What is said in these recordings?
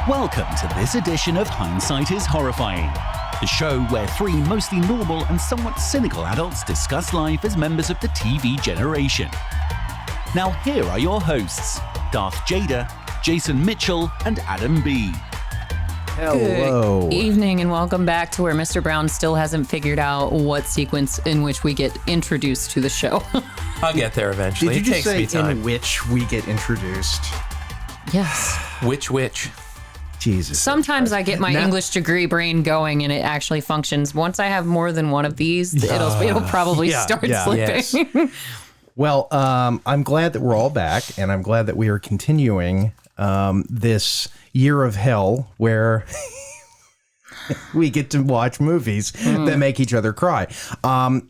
Welcome to this edition of Hindsight is Horrifying, the show where three mostly normal and somewhat cynical adults discuss life as members of the TV generation. Now here are your hosts, Darth Jada, Jason Mitchell, and Adam B. Hello. Good evening and welcome back to where Mr. Brown still hasn't figured out what sequence in which we get introduced to the show. I'll get there eventually. Did you It just takes say me time. in which we get introduced? Yes. Which? Jesus. Sometimes I get my Now- English degree brain going and it actually functions. Once I have more than one of these, it'll probably start slipping. Yes. Well, I'm glad that we're all back, and I'm glad that we are continuing this year of hell where we get to watch movies that make each other cry.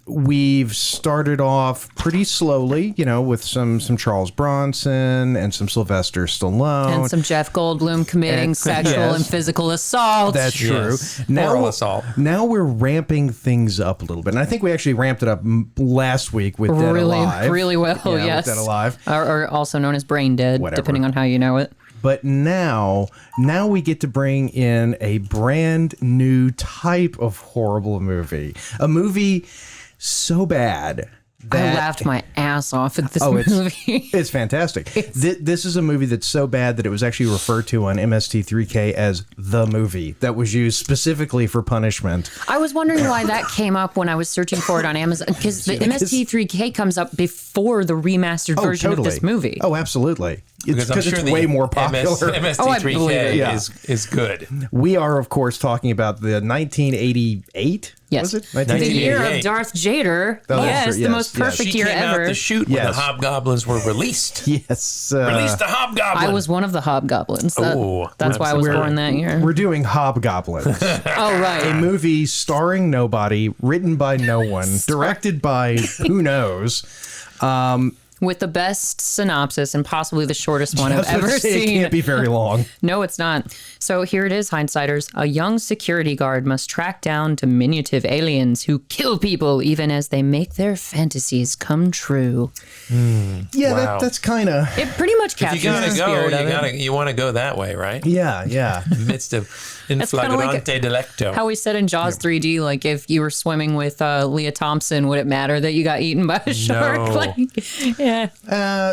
We've started off pretty slowly, with some Charles Bronson and some Sylvester Stallone. And some Jeff Goldblum committing sexual and physical assault. That's true. Yes. Moral assault. Now we're ramping things up a little bit. And I think we actually ramped it up last week with Dead Alive. Really well, Yeah, yes. with Dead Alive. Or also known as Brain Dead, Whatever. depending on how you know it. But now we get to bring in a brand new type of horrible movie. A movie so bad that... I laughed my ass off at this movie. It's fantastic. This is a movie that's so bad that it was actually referred to on MST3K as the movie that was used specifically for punishment. I was wondering why that came up when I was searching for it on Amazon, because the MST3K comes up before the remastered version of this movie. Oh, absolutely. Because I'm sure it's the way more popular. I believe it. MST3K is good. We are, of course, talking about the 1988. Yes. Was it? The year of 1988. Darth Jader. Oh, yes, the yes, most yes. perfect She year came out ever. the chute when Yes. the Hobgoblins were released. Yes. Release the Hobgoblin. I was one of the Hobgoblins. Oh, That's why I was born that year. We're doing Hobgoblins. Oh, right. A movie starring nobody, written by no one, directed by who knows. With the best synopsis and possibly the shortest one I've I was gonna ever say, seen. It can't be very long. No, it's not. So here it is, Hindsighters. A young security guard must track down diminutive aliens who kill people even as they make their fantasies come true. Yeah, Wow. that's kind of... It pretty much If you captures gotta the go, spirit of it. you want to go that way, right? Yeah. In the midst of in That's kinda like flagrante delicto. How we said in Jaws 3D, like if you were swimming with Leah Thompson, would it matter that you got eaten by a shark? No. Like, yeah.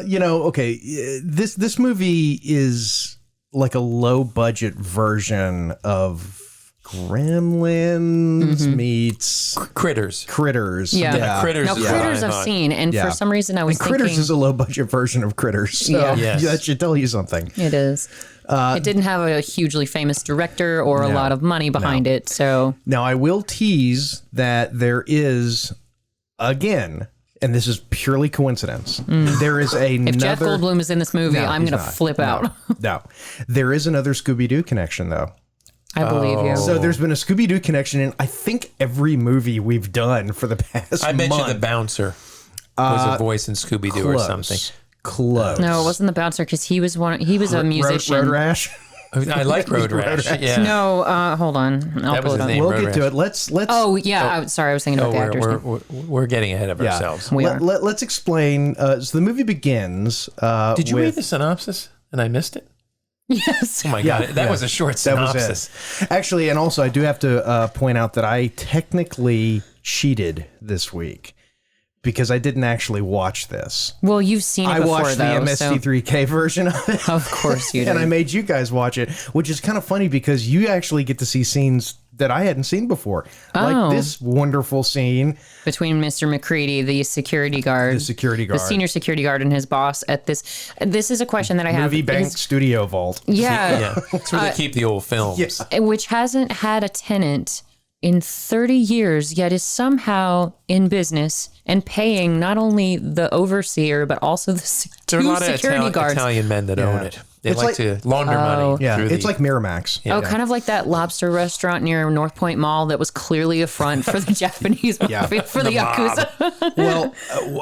Okay, this movie is like a low-budget version of Gremlins meets Critters. Critters. Yeah. Critters Now, is Critters what I I've thought. seen, and Yeah. for some reason I was And Critters thinking... is a low-budget version of Critters. So Yeah. Yes. that should tell you something. It is. It didn't have a hugely famous director or a lot of money behind it, so... Now, I will tease that there is, again, and this is purely coincidence, there is another... If Jeff Goldblum is in this movie, No, I'm he's going to not. flip out. No. There is another Scooby-Doo connection, though. I believe you. So there's been a Scooby-Doo connection in, I think, every movie we've done for the past I bet month. you the bouncer was a voice in Scooby-Doo or something. Close. No, it wasn't the bouncer because he was a musician. Road Rash? I like Road Rash. Yeah. No, hold on. I'll That was pull it his up. name. We'll Road get to Rash. it. Let's Oh, yeah. Sorry, I was thinking about the actor's name. We're getting ahead of ourselves. We are. Let's explain. So the movie begins Did you with... read the synopsis and I missed it? Yes. Oh my God, that was a short That was synopsis. it. Actually, and also I do have to point out that I technically cheated this week because I didn't actually watch this. Well, you've seen it I before, watched though. the MST3K version of it. Of course you did. And I made you guys watch it, which is kind of funny because you actually get to see scenes that I hadn't seen before. Oh. Like this wonderful scene. Between Mr. McCready, the security guard, The security guard. the senior security guard, and his boss at this. This is a question that I have. Movie Bank Is- Studio Vault. Yeah, Yeah, it's where they keep the old films. Yeah. which hasn't had a tenant in 30 years, yet is somehow in business and paying not only the overseer, but also the There are a two lot of security guards. Italian men that own it. They It's like like- to launder money. Yeah, through it's the, like Miramax. Yeah. Oh, kind of like that lobster restaurant near North Point Mall that was clearly a front for the Japanese mafia, for the Yakuza. Well,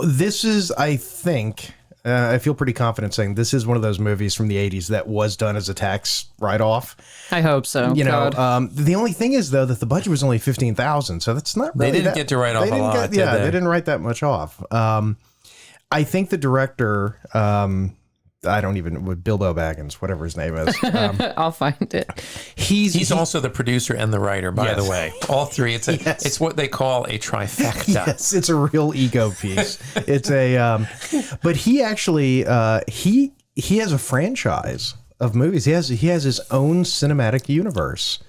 this is, I think, I feel pretty confident saying this is one of those movies from the 80s that was done as a tax write-off. I hope so. You know, God. the only thing is, though, that the budget was only $15,000, so that's not really They didn't get to write off a lot, did Yeah, they? they didn't write that much off. I think the director, with Bilbo Baggins, whatever his name is. I'll find it. He's also the producer and the writer, by the way. All three. It's what they call a trifecta. Yes, it's a real ego piece. It's but he actually he has a franchise of movies. He has his own cinematic universe.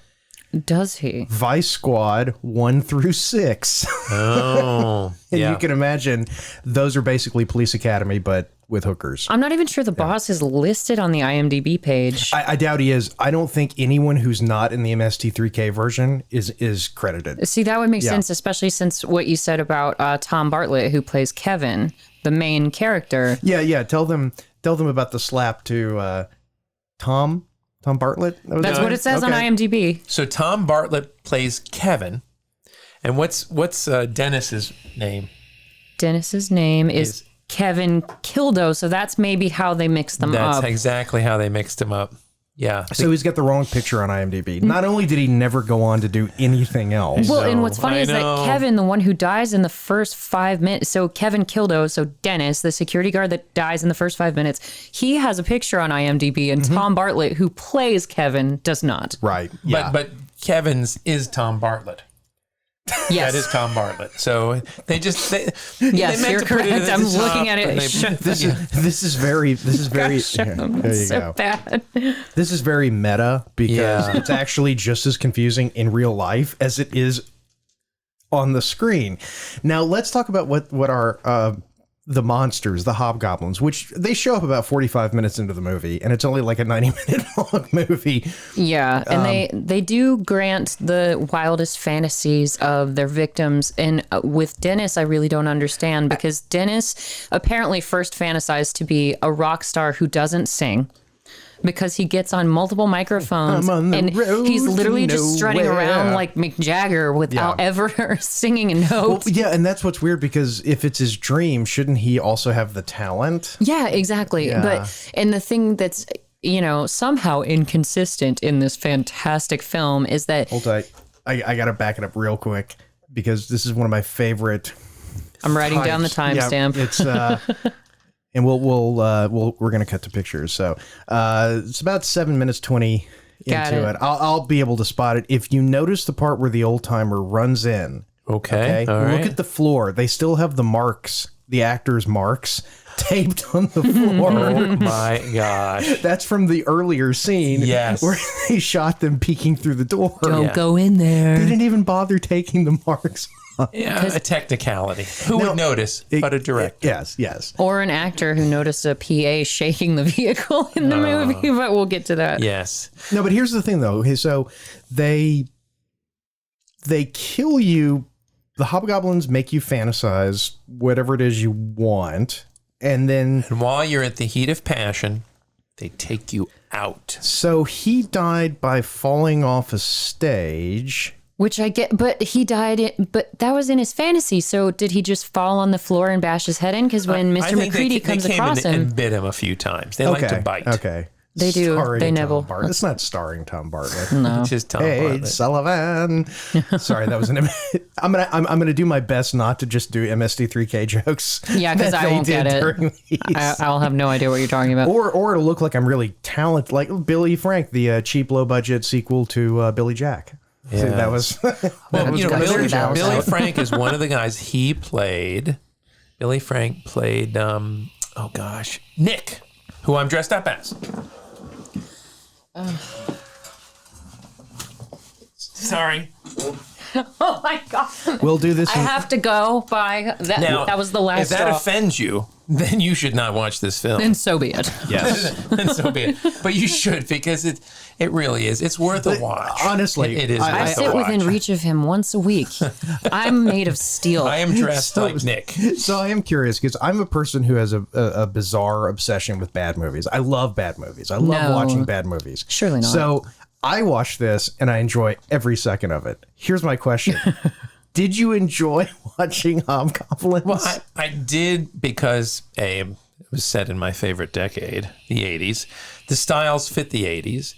Does he? Vice Squad 1 through 6. Oh, and you can imagine those are basically Police Academy, but with hookers. I'm not even sure the boss is listed on the IMDb page. I doubt he is. I don't think anyone who's not in the MST3K version is credited. See, that would make sense, especially since what you said about Tom Bartlett, who plays Kevin, the main character. Yeah. Tell them about the slap to Tom Bartlett. That's what it says on IMDb. So Tom Bartlett plays Kevin, and what's Dennis's name? Dennis's name is Kevin Kildo, so that's maybe how they mixed them up. That's exactly how they mixed him up. Yeah. So he's got the wrong picture on IMDb. Not only did he never go on to do anything else. Well, and what's funny is that Kevin, the one who dies in the first 5 minutes, so Kevin Kildo, so Dennis, the security guard that dies in the first 5 minutes, he has a picture on IMDb, and Tom Bartlett, who plays Kevin, does not. Right. Yeah. But Kevin's is Tom Bartlett. Yes. That is Tom Bartlett. So they yes, meant you're to put it correct. at I'm the top, looking at it. This is very Gosh, here, there you so go. bad. This is very meta because it's actually just as confusing in real life as it is on the screen. Now let's talk about what are the monsters, the hobgoblins, which they show up about 45 minutes into the movie, and it's only like a 90-minute long movie. Yeah, and they do grant the wildest fantasies of their victims. And with Dennis, I really don't understand, because Dennis apparently first fantasized to be a rock star who doesn't sing, because he gets on multiple microphones and he's literally just strutting around like Mick Jagger without ever singing a note. Well, yeah, and that's what's weird, because if it's his dream, shouldn't he also have the talent? Yeah, exactly. Yeah. And the thing that's, somehow inconsistent in this fantastic film is that... Hold tight. I got to back it up real quick, because this is one of my favorite... I'm writing down the timestamp. Yeah, it's... And we're gonna cut to pictures. So it's about 7 minutes 20 into it. I'll be able to spot it. If you notice the part where the old timer runs in, Okay. All look right. at the floor. They still have the marks, the actors' marks, taped on the floor. Oh my gosh. That's from the earlier scene. Yes. Where they shot them peeking through the door. Don't go in there. They didn't even bother taking the marks. Yeah, a technicality. Who would notice but a director? Yes. Or an actor who noticed a PA shaking the vehicle in the movie, but we'll get to that. Yes. No, but here's the thing, though. So they kill you. The hobgoblins make you fantasize whatever it is you want. And then... And while you're at the heat of passion, they take you out. So he died by falling off a stage... Which I get, but he died, but that was in his fantasy. So did he just fall on the floor and bash his head in? Because when Mr. McCready comes across him... and bit him a few times. They like to bite. Okay. They do. Starring They Tom nibble. Bartlett. It's not starring Tom Bartlett. No. It's just Tom Hey, Bartlett. Sullivan. Sorry, that was an... I'm gonna do my best not to just do MST3K jokes. Yeah, because that I they won't get did it. during these. I'll have no idea what you're talking about. Or it'll look like I'm really talented, like Billy Frank, the cheap, low-budget sequel to Billy Jack. Yeah. See, that was... Well, was good. Billy That was out. Frank is one of the guys Billy Frank played, Nick, who I'm dressed up as. Sorry. Oh my God. We'll do this. I have to go by that. Now, that was the last if that straw. offends you, then you should not watch this film. And so be it. Yes. And so be it. But you should, because it really is. It's worth a watch. Honestly, it is I I worth sit a watch. within reach of him once a week. I'm made of steel. I am dressed like Nick. So I am curious, because I'm a person who has a bizarre obsession with bad movies. I love bad movies. I love No. watching bad movies. Surely not. So I watch this and I enjoy every second of it. Here's my question. Did you enjoy watching Hobgoblins? Well, I did, because it was set in my favorite decade, the 80s. The styles fit the 80s.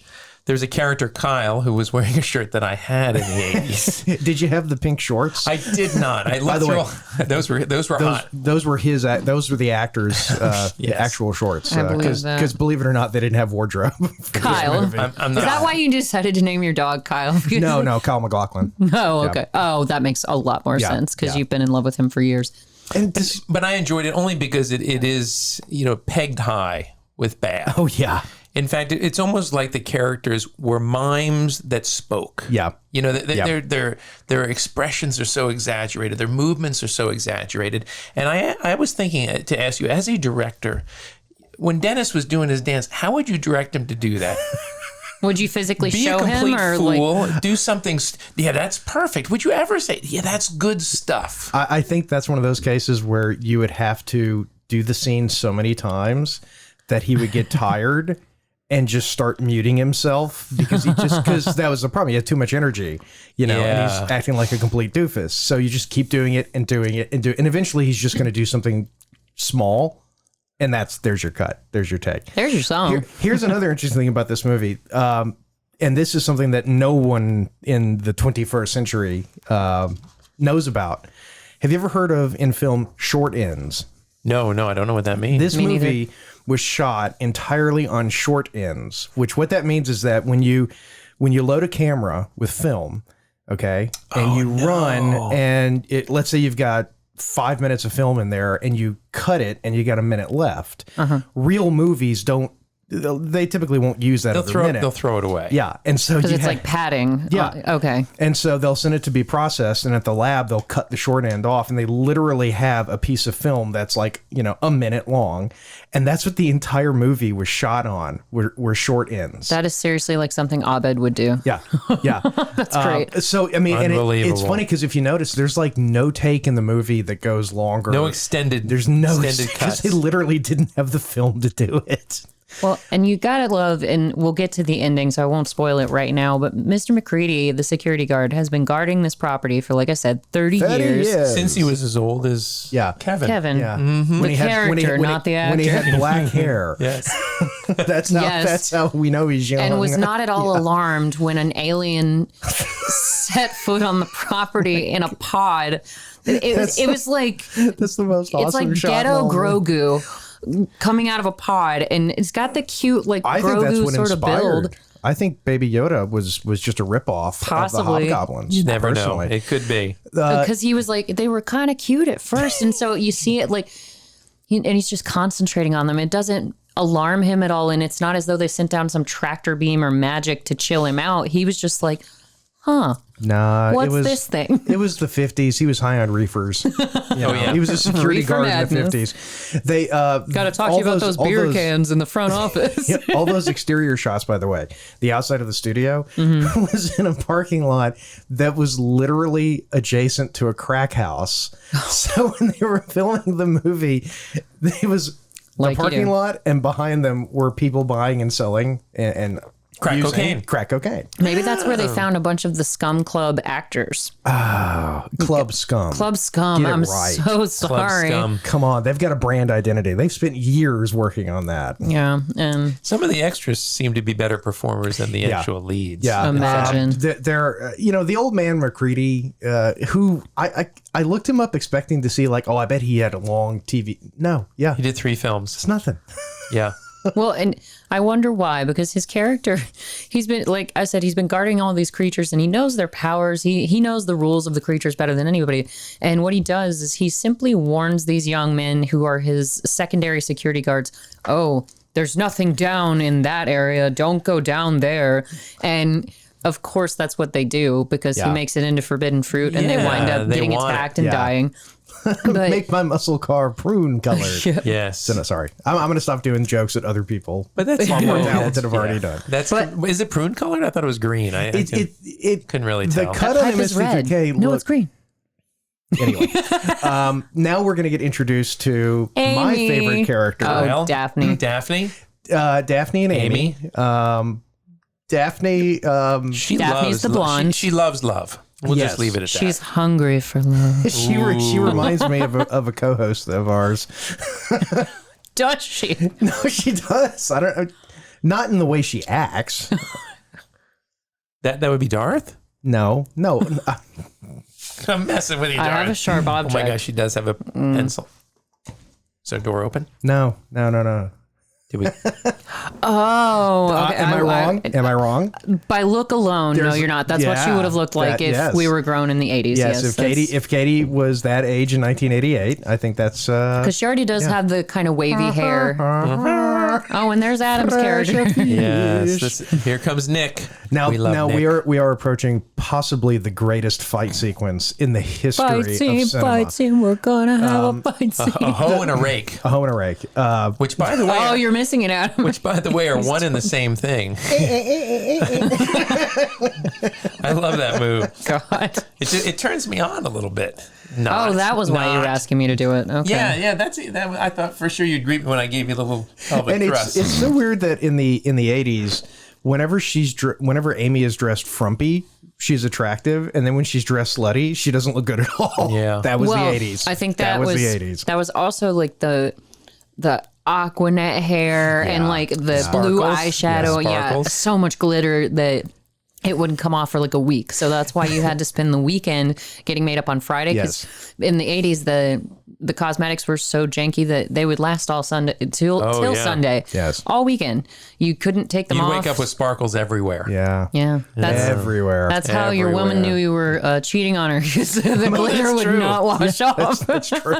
there's a character, Kyle, who was wearing a shirt that I had in the 80s. Did you have the pink shorts? I did not. I looked through. Those were hot. Those were the actors' actual shorts. I believe that. Because believe it or not, they didn't have wardrobe. Kyle. I'm not. Is that why you decided to name your dog Kyle? No, Kyle MacLachlan. Oh, okay. Oh, that makes a lot more sense because you've been in love with him for years. But I enjoyed it only because it is, pegged high with bad. Oh, yeah. In fact, it's almost like the characters were mimes that spoke. Yeah. Their expressions are so exaggerated. Their movements are so exaggerated. And I was thinking to ask you, as a director, when Dennis was doing his dance, how would you direct him to do that? Would you physically Be show a complete him or fool, do something? Yeah, that's perfect. Would you ever say, yeah, that's good stuff? I think that's one of those cases where you would have to do the scene so many times that he would get tired and just start muting himself because that was the problem. He had too much energy, and he's acting like a complete doofus. So you just keep doing it and doing it and eventually he's just going to do something small. And there's your cut. There's your take. There's your song. Here's another interesting thing about this movie. And this is something that no one in the 21st century knows about. Have you ever heard of, in film, short ends? No, I don't know what that means. This movie was shot entirely on short ends, which what that means is that when you load a camera with film, okay, and run, and let's say you've got 5 minutes of film in there and you cut it and you got a minute left. Real movies they typically won't use that other minute. They'll throw it away. Yeah. And so because it's like padding. Yeah. Okay. And so they'll send it to be processed, and at the lab they'll cut the short end off, and they literally have a piece of film that's like, a minute long. And that's what the entire movie was shot on, were short ends. That is seriously like something Abed would do. Yeah. Yeah. That's great. So, I mean, and it's funny because if you notice, there's like no take in the movie that goes longer. No extended. There's no extended cuts. Because they literally didn't have the film to do it. Well, and you gotta love, and we'll get to the ending, so I won't spoil it right now, but Mr. McCready, the security guard, has been guarding this property for, like I said, 30 years. Since he was as old as Kevin. Yeah. The character, not the actor. When he had black hair. Yes. That's how we know he's young. And was not at all alarmed when an alien set foot on the property in a pod. It was like... That's the most awesome It's like shot ghetto Grogu coming out of a pod, and it's got the cute Grogu sort of build. I think Baby Yoda was just a ripoff Possibly. of the Hobgoblins. You never personally. know. It could be. Because he was they were kind of cute at first, and so you see it and he's just concentrating on them. It doesn't alarm him at all, and it's not as though they sent down some tractor beam or magic to chill him out. He was just like, huh. Nah, what's this thing? It was the 50s. He was high on reefers. He was a security Reefer guard madness. in the 50s. They got to talk to you about those beer cans in the front office. All those exterior shots, by the way, the outside of the studio was in a parking lot that was literally adjacent to a crack house. So when they were filming the movie, it was the parking lot, and behind them were people buying and selling and Crack cocaine. Maybe that's where they found a bunch of the Scum Club actors. Oh, Club Scum. Club Scum. Get it I'm right. so sorry. Club Scum. Come on, they've got a brand identity. They've spent years working on that. Yeah, and some of the extras seem to be better performers than the actual leads. Yeah, imagine they're the old man McCready, who I looked him up expecting to see I bet he had a long TV. No, he did 3 films. It's nothing. Yeah. Well, and I wonder why, because his character, he's been, like I said, he's been guarding all these creatures, and he knows their powers. He knows the rules of the creatures better than anybody. And what he does is he simply warns these young men who are his secondary security guards, oh, there's nothing down in that area. Don't go down there. And of course, that's what they do, because he makes it into forbidden fruit, and they wind up getting attacked and dying. But, make my muscle car prune colored. Yes. So, no, sorry. I'm going to stop doing jokes at other people. But that's far more talented have already done. Is it prune colored? I thought it was green. I couldn't really tell. The cut on MST3K. No, it's green. Anyway, now we're going to get introduced to my favorite character. Oh, Daphne. Daphne and Amy. Daphne. Daphne's the blonde. She loves love. We'll just leave it at that. She's hungry for love. She reminds me of a co-host of ours. Does she? No, she does. I don't. Not in the way she acts. That would be Darth? No. I'm messing with you, Darth. I have a sharp object. Oh my gosh, she does have a pencil. Is there a door open? No. Do we? Oh, okay. Am I wrong? Am I wrong? By look alone, no, you're not. That's what she would have looked like if we were grown in the 80s. Yes, if Katie was that age in 1988, I think that's because she already does have the kind of wavy hair. Oh, and there's Adam's character. Yes. Here comes Nick. Now, Nick. we are approaching possibly the greatest fight sequence in the history of cinema. Fight scene. We're gonna have a fight scene. A hoe and a rake. A hoe and a rake. Which, by the way, oh, you're missing it, Adam. Which, by the way, are one and the same thing. I love that move. God, it turns me on a little bit. That was why you were asking me to do it. Okay. Yeah. That I thought for sure you'd greet me when I gave you the little pelvic thrust. It's so weird that in the 80s, whenever Amy is dressed frumpy, she's attractive, and then when she's dressed slutty, she doesn't look good at all. Yeah, that was the 80s. I think that was the 80s. That was also like the Aquanet hair and like the blue eyeshadow. Yeah, so much glitter that it wouldn't come off for like a week. So that's why you had to spend the weekend getting made up on Friday. Because in the 80s, the cosmetics were so janky that they would last all Sunday till Sunday. Yes. All weekend. You couldn't take them off. You wake up with sparkles everywhere. Yeah. Yeah. That's everywhere. That's how your woman knew you were cheating on her, because the glitter would not wash off. That's true.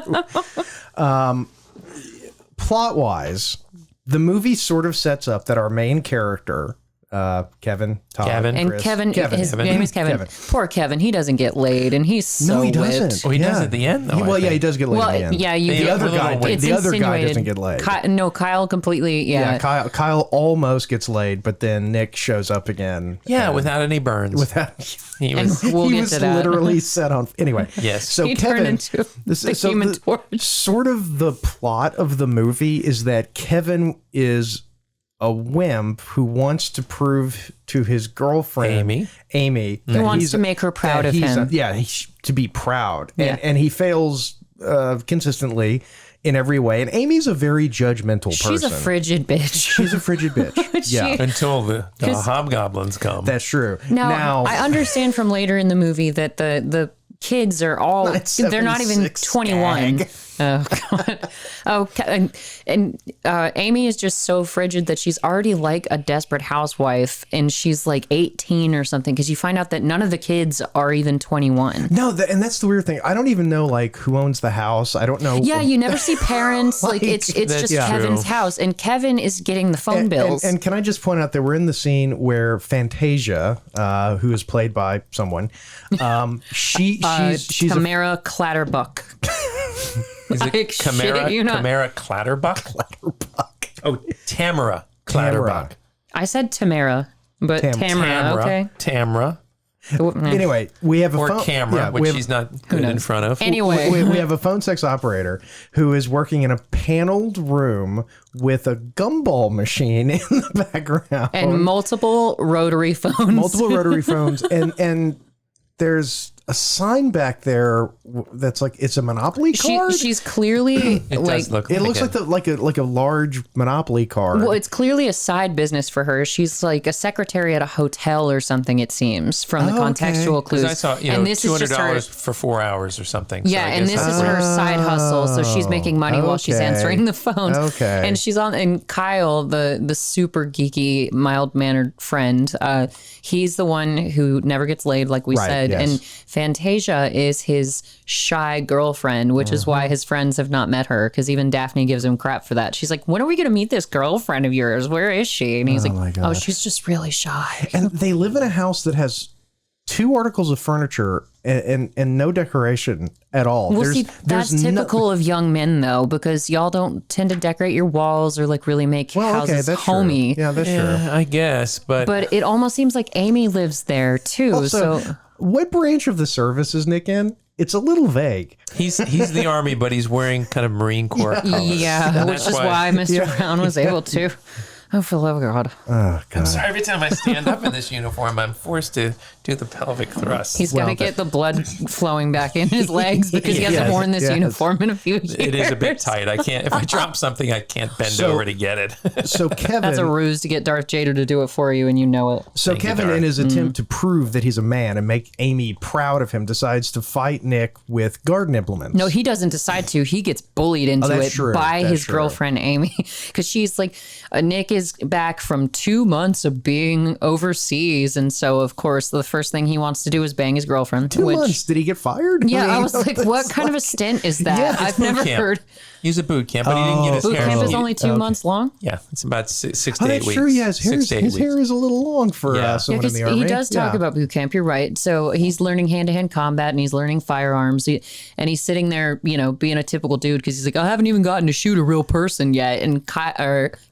Plot-wise, the movie sort of sets up that our main character, Kevin, Todd, and Chris, Kevin, his name is Kevin. Poor Kevin, he doesn't get laid, and he's so he doesn't. whipped. Oh, he does at the end, though. He does get laid at the end. Yeah, the other guy doesn't get laid. Kyle completely. Yeah, Kyle almost gets laid, but then Nick shows up again. Yeah, without any burns. He was literally set on. Anyway, yes. So he Kevin, turned into the Human Torch. Sort of the plot of the movie is that Kevin is a wimp who wants to prove to his girlfriend Amy he wants to make her proud of him. To be proud, and he fails consistently in every way. And Amy's a very judgmental person. She's a frigid bitch. Yeah, until the hobgoblins come. That's true. Now I understand from later in the movie that the kids are all, they're not even 21. Oh, God. And Amy is just so frigid that she's already like a desperate housewife, and she's like 18 or something, because you find out that none of the kids are even 21. No, and that's the weird thing. I don't even know like who owns the house. I don't know. Yeah, you never see parents. Like it's just Kevin's house, and Kevin is getting the phone bills. And can I just point out that we're in the scene where Fantasia, who is played by someone, she's Tamara Clatterbuck. Is it Tamara Clatterbuck? Oh, Tamara Clatterbuck. I said Tamara, but Tamara, okay. Tamara. Anyway, we have a phone camera, which she's not good in front of. Anyway, we have a phone sex operator who is working in a paneled room with a gumball machine in the background and multiple rotary phones. and there's a sign back there that's like it's a Monopoly card. She's clearly it looks like a large Monopoly card. Well, it's clearly a side business for her. She's like a secretary at a hotel or something, it seems, from the contextual clues. I saw, and this $200 for 4 hours or something. Yeah, so and this is her side hustle. So she's making money while she's answering the phones. Okay. And she's on. And Kyle, the super geeky, mild mannered friend, he's the one who never gets laid, like we said, and Fantasia is his shy girlfriend, which is why his friends have not met her, because even Daphne gives him crap for that. She's like, when are we going to meet this girlfriend of yours? Where is she? And he's oh, she's just really shy. And they live in a house that has 2 articles of furniture and no decoration at all. Well, that's typical of young men, though, because y'all don't tend to decorate your walls or like really make houses homey. True. Yeah, that's true. I guess, but it almost seems like Amy lives there too. Also, what branch of the service is Nick in? It's a little vague. He's the Army, but he's wearing kind of Marine Corps colors. Yeah, which is why Mr. Brown was able to. Oh, for the love of God. Oh, God. I'm sorry, every time I stand up in this uniform, I'm forced to do the pelvic thrust. He's got to get the blood flowing back in his legs because he hasn't worn this uniform in a few years. It is a bit tight. I can't, if I drop something, I can't bend over to get it. So Kevin... That's a ruse to get Darth Vader to do it for you, and you know it. So Kevin, in his attempt to prove that he's a man and make Amy proud of him, decides to fight Nick with garden implements. No, he doesn't decide to. He gets bullied into it by his girlfriend, Amy, because she's like, Nick is back from 2 months of being overseas. And so, of course, the first thing he wants to do is bang his girlfriend. 2 months? Did he get fired? Yeah, I was like, what kind of a stint is that? Yeah, I've never heard. He's a boot camp, but he didn't get his Boot hair. camp is only 2 months long? Yeah, it's about 6 to 8 That's weeks. true. Yeah, his 6 to 8 his weeks. hair is a little long for someone in the Army. He does talk about boot camp. You're right. So he's learning hand-to-hand combat and he's learning firearms. And he's sitting there, you know, being a typical dude because he's like, I haven't even gotten to shoot a real person yet. And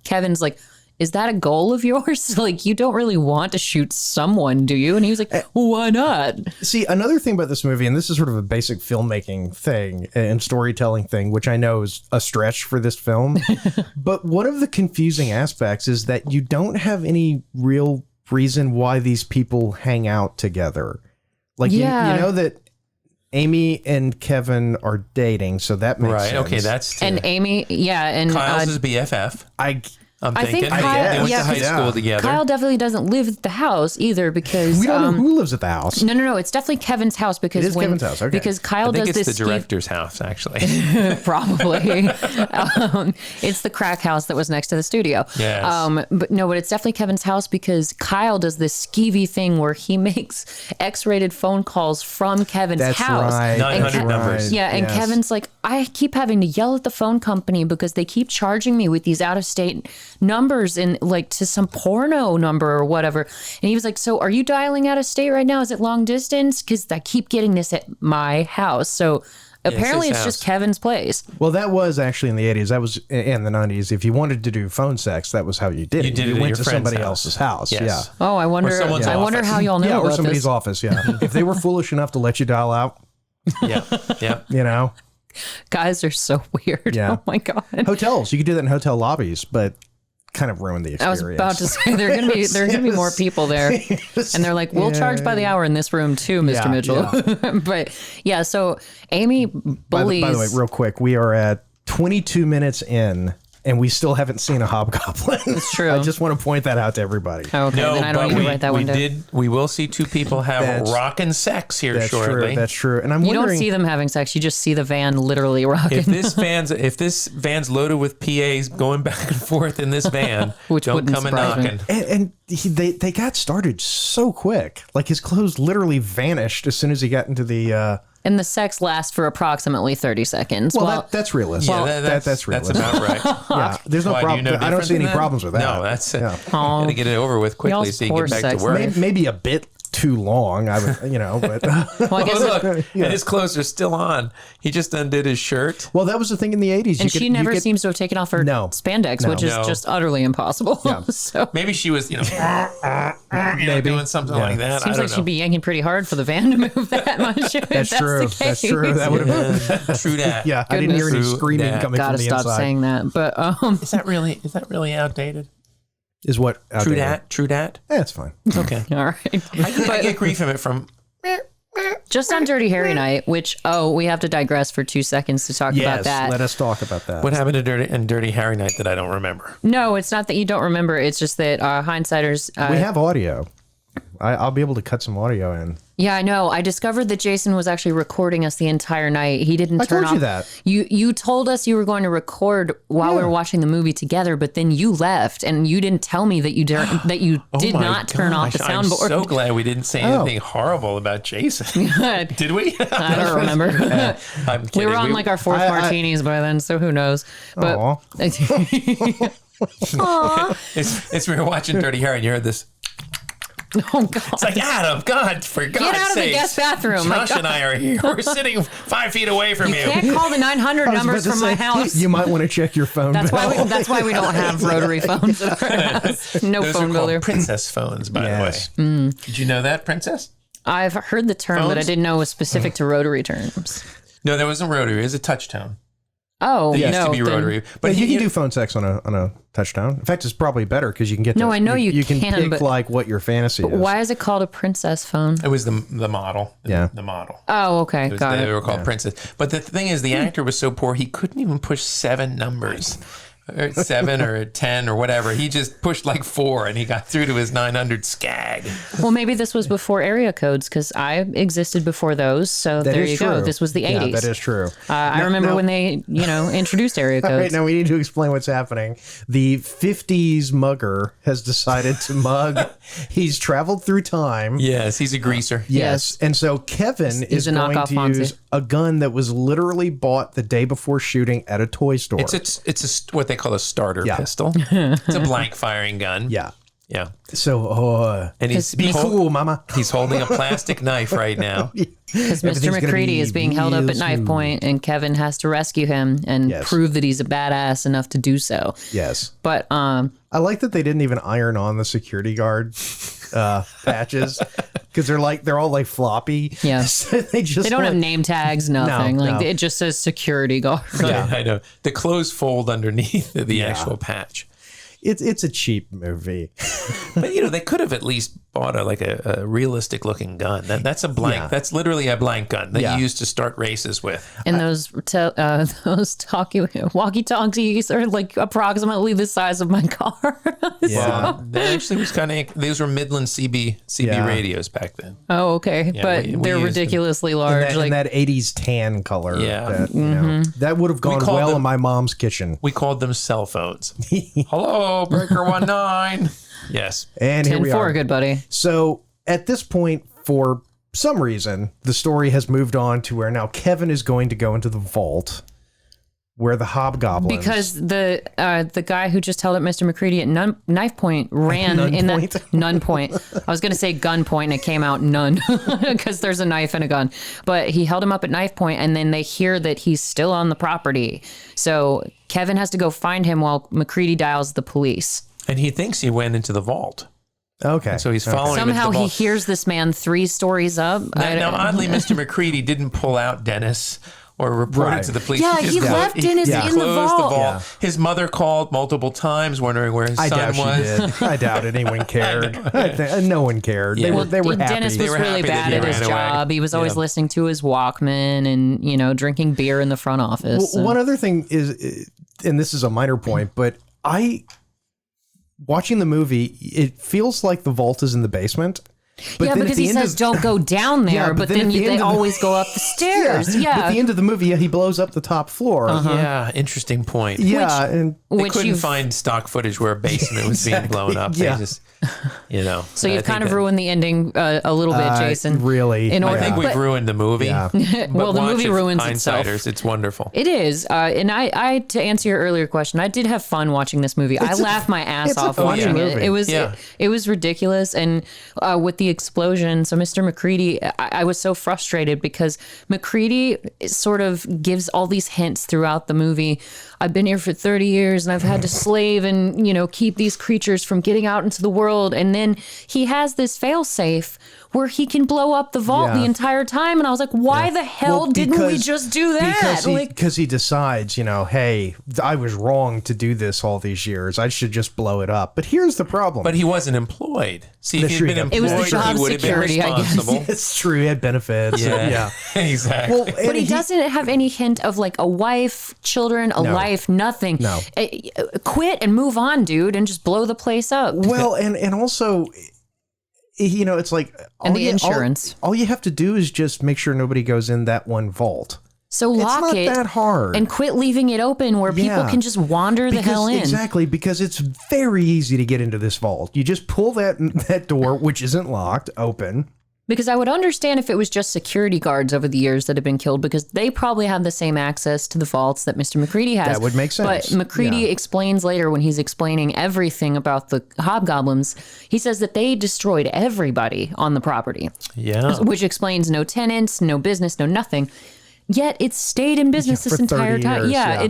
Kevin's like, is that a goal of yours? Like, you don't really want to shoot someone, do you? And he was like, well, why not? See, another thing about this movie, and this is sort of a basic filmmaking thing and storytelling thing, which I know is a stretch for this film. But one of the confusing aspects is that you don't have any real reason why these people hang out together. Like, you know that Amy and Kevin are dating, so that makes sense. Right, okay, that's... And Amy, and... Kyle's his BFF. I'm thinking think Kyle, they went to high school together. Kyle definitely doesn't live at the house either because we don't know who lives at the house. No, it's definitely Kevin's house because it is Kevin's house. Okay. Because Kyle I think does it's this the director's house, actually. probably. It's the crack house that was next to the studio. Yes. But it's definitely Kevin's house because Kyle does this skeevy thing where he makes X-rated phone calls from Kevin's house. Right. 900 numbers. Yeah, and Kevin's like, I keep having to yell at the phone company because they keep charging me with these out-of-state numbers and like to some porno number or whatever. And he was like, so are you dialing out of state right now? Is it long distance? Because I keep getting this at my house. So apparently it's just Kevin's place. Well, that was actually in the 80s. That was in the 90s. If you wanted to do phone sex, that was how you did it. You went to somebody else's house. Yes. Yeah. Oh, I wonder how y'all know or about somebody's this. office. Yeah. If they were foolish enough to let you dial out. Yeah. You know. Guys are so weird. Yeah. Oh my God. Hotels. You could do that in hotel lobbies, but kind of ruined the experience. I was about to say there are gonna be more people there, and they're like, we'll charge by the hour in this room too, Mr. Mitchell. But yeah, so Amy bullies. By the way, real quick, we are at 22 minutes in, and we still haven't seen a hobgoblin. It's true. I just want to point that out to everybody. Okay, then I don't need to write that one down. We will see two people have rockin' sex here shortly. That's true. And I'm You wondering, don't see them having sex. You just see the van literally rocking. If this van's loaded with PAs going back and forth in this van, Which don't wouldn't come and surprise me. knocking. And they got started so quick. Like his clothes literally vanished as soon as he got into the. And the sex lasts for approximately 30 seconds. Well, that's realistic. Yeah, that's realistic. That's about right. Yeah, there's no problem. I don't see any problems with that. No, that's gotta get it over with quickly Y'all's so you get back sex to work. Maybe a bit too long. I would, but well, I guess Look, and his clothes are still on. He just undid his shirt. well, that was the thing in the 80s. and she never seems to have taken off her spandex, which is just utterly impossible. So Maybe she was, doing something like that. seems I like don't she'd be yanking pretty hard for the van to move that much. That's true. That's true. That would have been True that. Yeah, I didn't hear any True screaming that. coming Gotta from the stop inside. saying that. But Is that really outdated? Is what True outdated? that. It's fine. Okay. all right. I get grief from it from. Just on Dirty Harry Night, which we have to digress for 2 seconds to talk about that. Let us talk about that. What happened to Dirty Harry Night that I don't remember? No, it's not that you don't remember. It's just that hindsighters. We have audio. I'll be able to cut some audio in. Yeah, I know. I discovered that Jason was actually recording us the entire night. He didn't turn off. I told you that. You told us you were going to record while we were watching the movie together, but then you left and you didn't tell me that you did not turn off the soundboard. I'm so glad we didn't say anything horrible about Jason. Did we? I don't remember. I'm kidding. We were on like our fourth martinis by then, so who knows? But It's we were watching Dirty Harry and you heard this. oh God. It's like, Adam, God, for God's sake. Get out of the guest bathroom. Josh and I are here. We're sitting 5 feet away from you. Can't call the 900 numbers from my house. You might want to check your phone. That's bill. why we don't have rotary phones at our house. No Those phone are bill called there. princess phones, by the way. Did you know that, Princess? I've heard the term, but I Phones? didn't know it was specific to rotary terms. No, there wasn't rotary. It was a touch tone. Oh, They used no. to be rotary. But you can do phone sex on a touchdown. In fact, it's probably better because you can get. No, I know you can can, pick but what your fantasy is. why is it called a princess phone? It was the model. Yeah. The model. Oh, okay. Got They it. were called Princess. But the thing is, the actor was so poor, he couldn't even push 7 numbers. Or 7 or 10 or whatever. He just pushed like 4 and he got through to his 900 skag. Well, maybe this was before area codes because I existed before those. So there you go. This was the 80s. Yeah, that is true. I remember when they, introduced area codes. All right, now we need to explain what's happening. The 50s mugger has decided to mug. He's traveled through time. Yes, he's a greaser. Yes. And so Kevin is a going knockoff to Fonzie. use a gun that was literally bought the day before shooting at a toy store. It's what they call a starter Yeah. pistol. It's a blank firing gun. Yeah. Yeah. So, And he's be cool, mama. He's holding a plastic knife right now. Because Mr. Everything's gonna McCready be is being held up real at knife smooth. point, and Kevin has to rescue him and Yes. prove that he's a badass enough to do so. Yes. But I like that they didn't even iron on the security guard patches because they're all like floppy. Yeah. So they don't have name tags, nothing. No. It just says security guard. Yeah. I know. The clothes fold underneath the actual patch. It's a cheap movie. But they could have at least bought a realistic looking gun. That's a blank. Yeah. That's literally a blank gun that Yeah. you use to start races with. And those walkie-talkies are like approximately the size of my car. Yeah. That actually was kind of. These were Midland CB Yeah. radios back then. Oh, okay. Yeah, but we they're used them. ridiculously large. In that 80s tan color. Yeah. That would have gone called well them- in my mom's kitchen. We called them cell phones. Hello, Breaker 19. Yes. And here we 10-4, are. good buddy. So at this point, for some reason, the story has moved on to where now Kevin is going to go into the vault where the hobgoblins. Because the guy who just held up Mr. McCready at knife point ran in that nun point. I was going to say gun point, and it came out none because there's a knife and a gun. But he held him up at knife point, and then they hear that he's still on the property. So Kevin has to go find him while McCready dials the police. And he thinks he went into the vault. Okay. So he's following him into Somehow the he vault. hears this man 3 stories up. Now, oddly, Mr. McCready didn't pull out Dennis or report it to the police. Yeah, just he left Dennis in the closed vault. Yeah. His mother called multiple times, wondering where his I son doubt she was. did. I doubt anyone cared. No one cared. Yeah. They were happy. Dennis They was were really happy that bad he at his ran away. job. He was always Yeah. listening to his Walkman and, drinking beer in the front office. Well, one other thing is, and this is a minor point, but watching the movie, it feels like the vault is in the basement. But yeah, then at because the he end says of- don't go down there, Yeah, but at then the end they of the- always go up the stairs. But Yeah. at the end of the movie, he blows up the top floor. Yeah, interesting point. Yeah, and They Which couldn't you've- find stock footage where a basement was being blown up. Yeah. They just, So I you've think kind of that- ruined the ending a little bit, Jason. really. In I order, think we've but ruined the movie. Yeah. But Well, the watch movie it, ruins itself. hindsighters, It's wonderful. it is. And I, to answer your earlier question, I did have fun watching this movie. I laughed my ass it's a off funny watching it. movie. It was Yeah. it was ridiculous, and with the explosion. So Mr. McCready, I was so frustrated because McCready sort of gives all these hints throughout the movie. I've been here for 30 years and I've had to slave and, keep these creatures from getting out into the world. And then he has this failsafe where he can blow up the vault Yeah. the entire time. And I was like, why the hell Well, didn't we because- just do that? Because he decides, hey, I was wrong to do this all these years. I should just blow it up. But here's the problem. But he wasn't employed. See, if That's he'd true. been It employed, was the job he would have been security, I guess. responsible. it's true. He had benefits. Yeah, exactly. Well, But he doesn't have any hint of like a wife, children, a life, nothing. No. Quit and move on, dude, and just blow the place up. Well, and also, it's like And the all insurance. All you have to do is just make sure nobody goes in that one vault. So lock not it that hard. and quit leaving it open where people Yeah. can just wander the hell in. Exactly, because it's very easy to get into this vault. You just pull that door, which isn't locked, open. Because I would understand if it was just security guards over the years that have been killed, because they probably have the same access to the vaults that Mr. McCready has. That would make sense. But McCready Yeah. explains later when he's explaining everything about the hobgoblins, he says that they destroyed everybody on the property, Yeah. which explains no tenants, no business, no nothing. Yet it stayed in business Yeah, this for 30 entire time. years, Yeah. yeah.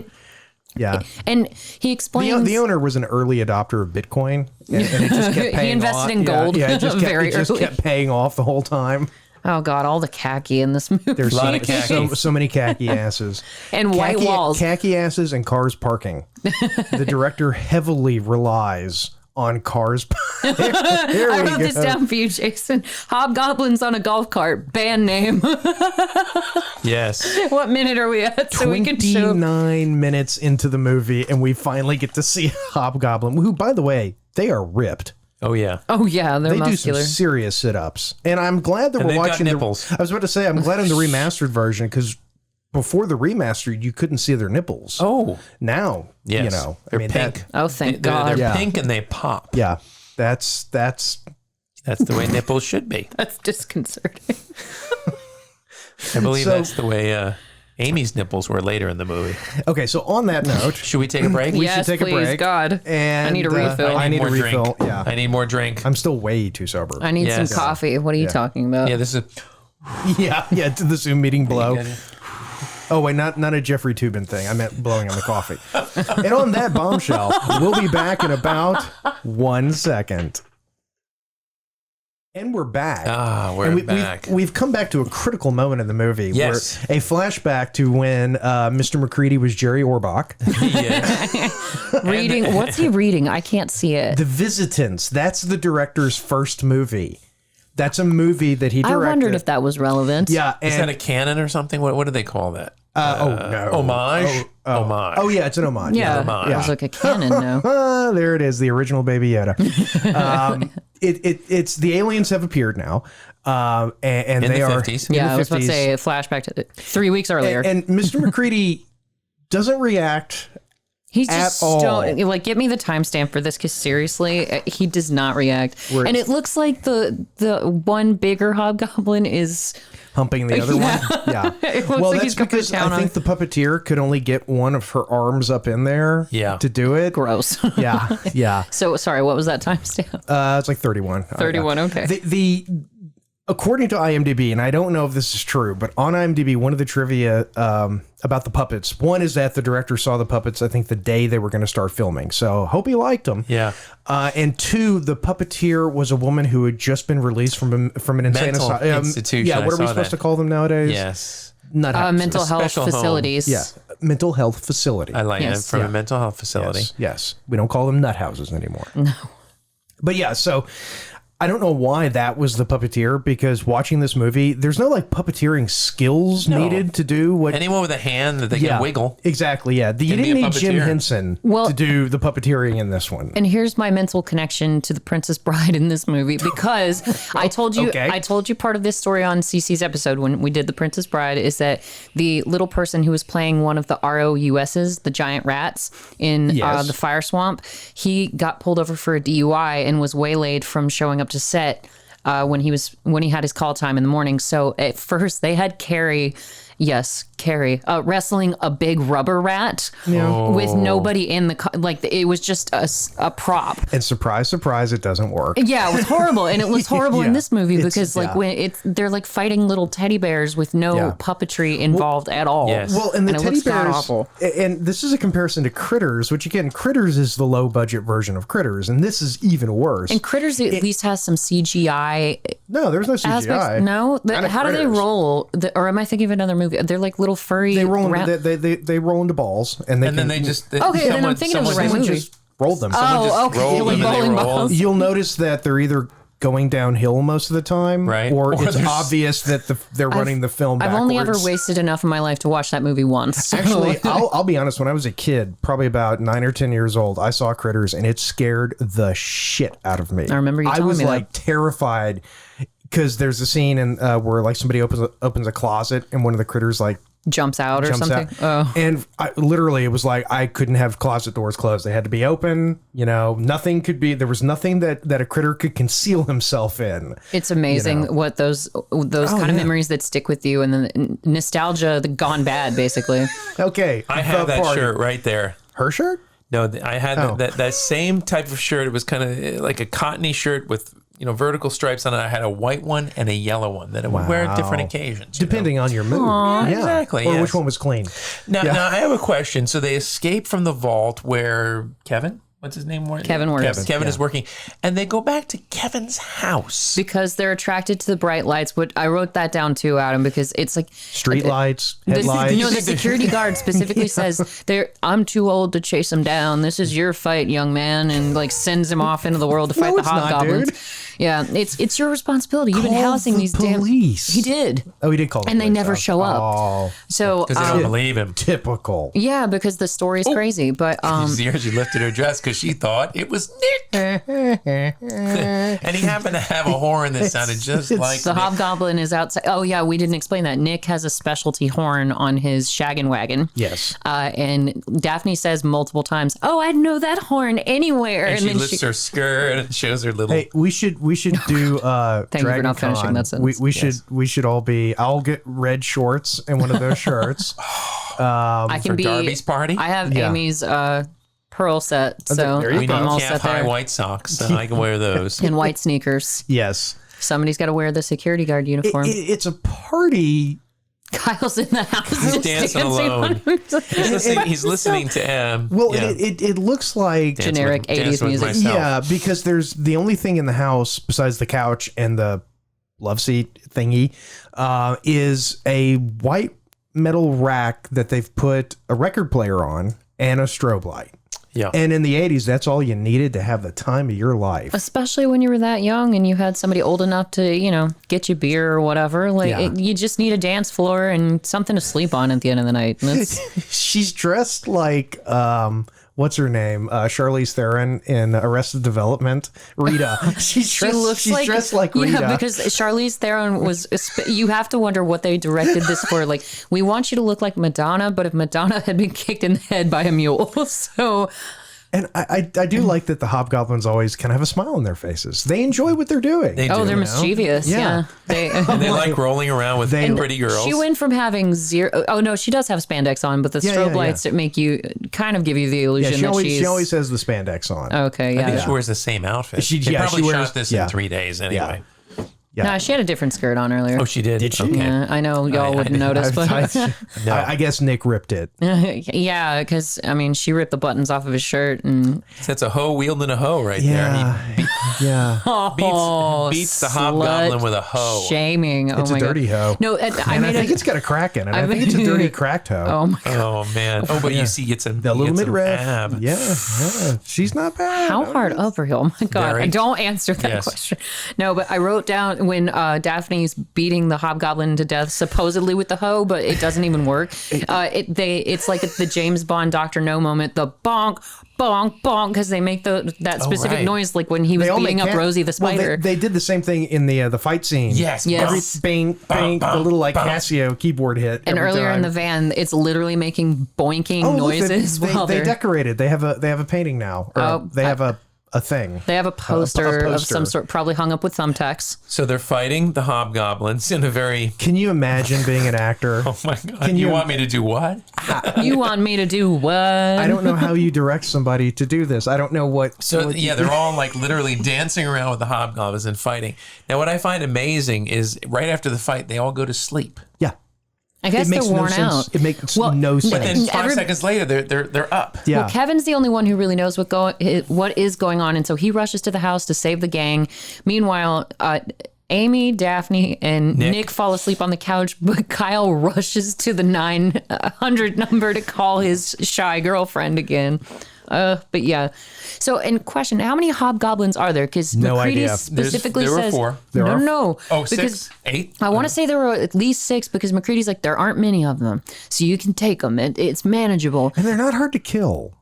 Yeah. And he explains The owner was an early adopter of Bitcoin, and it just kept paying He invested off. in gold Yeah, it just very kept early. paying off the whole time. Oh God, all the khaki in this movie. There's A lot of khaki. so many khaki asses. And white walls. Khaki asses and cars parking. The director heavily relies on cars. I wrote this down for you, Jason. Hobgoblins on a golf cart. Band name. Yes. What minute are we at? So we can show. 29 minutes into the movie, and we finally get to see Hobgoblin, who, by the way, they are ripped. Oh, yeah. Oh yeah, they're They muscular. do some serious sit-ups. And I'm glad that And we're they've got watching nipples. I was about to say, I'm glad in the remastered version, because before the remastered, you couldn't see their nipples. Oh. Now, Yes. you know. They're pink. Oh, thank They're God. Yeah. pink and they pop. Yeah, that's That's the way nipples should be. That's disconcerting. I believe So- that's the way Amy's nipples were later in the movie. okay. So on that note, Should we take a break? we Yes, should take please, a break. God. And I need a refill. I need a more refill. drink. Yeah, I need more drink. I'm still way too sober. I need Yes. some coffee. What are you talking about? Yeah, this is. yeah. To the Zoom meeting blow. Oh wait, not a Jeffrey Toobin thing. I meant blowing on the coffee. And on that bombshell, we'll be back in about 1 second. And we're back. We're back. We've come back to a critical moment in the movie. Yes. Where a flashback to when Mr. McCready was Jerry Orbach. Yeah. Reading. What's he reading? I can't see it. The Visitants. That's the director's first movie. That's a movie that he I directed. wondered if that was relevant. Yeah. Is that And, a canon or something? What do they call that? no. Homage? Homage. Oh, yeah. It's an homage. Yeah, Homage. it was like a canon now. There it is, the original Baby Yoda. It's the aliens have appeared now, and In they the are 50s. in Yeah, the I was about to 50s. say a flashback to 3 weeks earlier. And Mr. McCready doesn't react. He's just at all. stoned. Like, get me the timestamp for this, because seriously, he does not react. Where And it's- it looks like the one bigger hobgoblin is. Humping the other one. Yeah. It looks Well, like that's he's going to because town I think the puppeteer could only get one of her arms up in there Yeah. to do it. gross. Yeah. Yeah. So sorry, what was that timestamp? It's like 31. 31, okay. The according to IMDb, and I don't know if this is true, but on IMDb, one of the trivia about the puppets, one is that the director saw the puppets, I think, the day they were going to start filming. So hope he liked them. Yeah. And two, the puppeteer was a woman who had just been released from an insane Mental asylum. institution, Yeah, I what are we saw supposed that. to call them nowadays? Yes. Nut houses. Mental health special home. facilities. Yeah, mental health facility. I like Yes. it. From Yeah. a mental health facility. Yes. We don't call them nut houses anymore. No. But yeah, so I don't know why that was the puppeteer, because watching this movie, there's no like puppeteering skills needed to do what. Anyone with a hand that they Yeah, can wiggle. exactly. Yeah, you Can be didn't a need Jim puppeteer. Henson Well- to do the puppeteering in this one. And here's my mental connection to the Princess Bride in this movie, because I told you Okay. I told you part of this story on CC's episode when we did the Princess Bride is that the little person who was playing one of the ROUSs, the giant rats in Yes. the fire swamp, he got pulled over for a DUI and was waylaid from showing up to set when he had his call time in the morning. So at first they had Carrie wrestling a big rubber rat with nobody in the like it was just a prop. And surprise, surprise, it doesn't work. Yeah, it was horrible, and it was horrible in Yeah. this movie It's- because like yeah. when they're like fighting little teddy bears with no Yeah. puppetry involved at all. Yes. Well, and the it teddy looks bears, god-awful. and this is a comparison to Critters, which again, Critters is the low budget version of Critters, and this is even worse. And Critters at least has some CGI No, there's no CGI. aspects. No, Not in how do they Critters. roll? Or am I thinking of another movie? They're like little furry. They roll. rat- They roll into balls, and And then they just. Okay, then I'm thinking of the right someone movie. just rolled them. Oh, okay. rolled Like them and they bowling rolled. balls. You'll notice that they're either going downhill most of the time, Right. or Or it's there's- obvious that they're running the film I've backwards. only ever wasted enough of my life to watch that movie once. So- Actually, I'll be honest. When I was a kid, probably about 9 or 10 years old, I saw Critters, and it scared the shit out of me. I remember you I telling was me that. like terrified because there's a scene in where like somebody opens a closet, and one of the critters like jumps out or jumps something. out. Oh. And literally, it was like I couldn't have closet doors closed; they had to be open. You know, nothing could be. There was nothing that a critter could conceal himself in. It's amazing what those kind of memories that stick with you, and then nostalgia, the gone bad, basically. Okay, I have the that party. shirt right there. Her shirt? No, I had Oh. that same type of shirt. It was kind of like a cottony shirt with vertical stripes on it. I had a white one and a yellow one that I would wear at different occasions. Depending on your mood. Yeah. Exactly, Or yes. which one was clean. Now I have a question. So they escape from the vault where Kevin. what's his name? Kevin works. Kevin is working. And they go back to Kevin's house. Because they're attracted to the bright lights. I wrote that down too, Adam, because it's like... Street lights, headlights. The security guard specifically says, I'm too old to chase him down. This is your fight, young man. And like sends him off into the world to fight the hobgoblins. Yeah, it's your responsibility. You've been housing these police. He did. Oh, he did call the and police. they never show up. Oh. So because they don't believe him. Typical. Yeah, because the story's crazy. But she lifted her dress because she thought it was Nick. And he happened to have a horn that sounded just like the Nick. hobgoblin is outside. Oh yeah, we didn't explain that. Nick has a specialty horn on his shaggin' wagon. Yes. And Daphne says multiple times, "Oh, I'd know that horn anywhere." And she then lifts her skirt and shows her little. Hey, we should do Thank you for not finishing that sentence. We should all be. I'll get red shorts and one of those shirts. I can for be Darby's party. I have Amy's Pearl set, so there you we go. need I'm all calf set high there. white socks. And I can wear those. And white sneakers. Yes. Somebody's got to wear the security guard uniform. It's a party. Kyle's in the house. He's just dancing dancing alone. He's listening to Well, yeah. it looks like Dance generic with- dance 80s with music. myself. Yeah, because there's the only thing in the house besides the couch and the love seat thingy is a white metal rack that they've put a record player on and a strobe light. Yeah. And in the 80s, that's all you needed to have the time of your life. Especially when you were that young and you had somebody old enough to, get you beer or whatever. Like you just need a dance floor and something to sleep on at the end of the night. And that's, She's dressed like what's her name? Charlize Theron in Arrested Development. Rita. She's dressed like Rita. Yeah, because Charlize Theron was. You have to wonder what they directed this for. Like, we want you to look like Madonna, but if Madonna had been kicked in the head by a mule, so. And I do like that the hobgoblins always kind of have a smile on their faces. They enjoy what they're doing. They do. Oh, they're mischievous. Yeah. Yeah. And they like rolling around with pretty girls. She went from having zero. Oh no, she does have spandex on, but the strobe lights that make you kind of give you the illusion Yeah, that she's. she always has the spandex on. Okay, I think yeah. she wears the same outfit. She probably wears- shot this yeah. in 3 days anyway. Yeah. No, she had a different skirt on earlier. Oh, she did? Did she? Okay. Yeah, I know y'all wouldn't notice, but I guess Nick ripped it. yeah, because she ripped the buttons off of his shirt and That's a hoe wielding a hoe right Yeah. there. Yeah. He beats the hobgoblin with a hoe. Shaming. It's a dirty hoe. No, I And I think it's got a crack in it. I think it's a dirty cracked hoe. Oh my god. Oh, man. Oh, but you see, it's a little mid-riff. ab. Yeah. She's not bad. How hard up her hill? Oh my god. Very. I don't answer that Yes. question. No, but I wrote down when Daphne's beating the hobgoblin to death, supposedly with the hoe, but it doesn't even work. It's like the James Bond Dr. No moment, the bonk, bonk, bonk, because they make that specific right. noise like when he was beating up Rosie the spider. Well, they did the same thing in the fight scene. Yes. Yes. Every bang, bang, the little Casio keyboard hit. and every earlier in time. the van, it's literally making boinking look, noises while they they're. decorated. They have a painting now. Or they have a thing. They have a poster of poster. some sort, probably hung up with thumbtacks. So they're fighting the hobgoblins in a very... Can you imagine being an actor? Oh, my God. You want me to do what? You want me to do what? I don't know how you direct somebody to do this. I don't know what. So, they're all like literally dancing around with the hobgoblins and fighting. Now, what I find amazing is right after the fight, they all go to sleep. Yeah. I guess It makes they're no worn sense. out. It makes Well, no but sense. But then 5 Every- seconds later, they're up. Yeah. Well, Kevin's the only one who really knows what is going on, and so he rushes to the house to save the gang. Meanwhile, Amy, Daphne, and Nick fall asleep on the couch, but Kyle rushes to the 900 number to call his shy girlfriend again. But yeah. So, in question, how many hobgoblins are there? Because No McCready idea. specifically There were says 4. No. Oh, because 6? 8? I want to say there were at least 6 because McCready's like, there aren't many of them, so you can take them. It's manageable. And they're not hard to kill.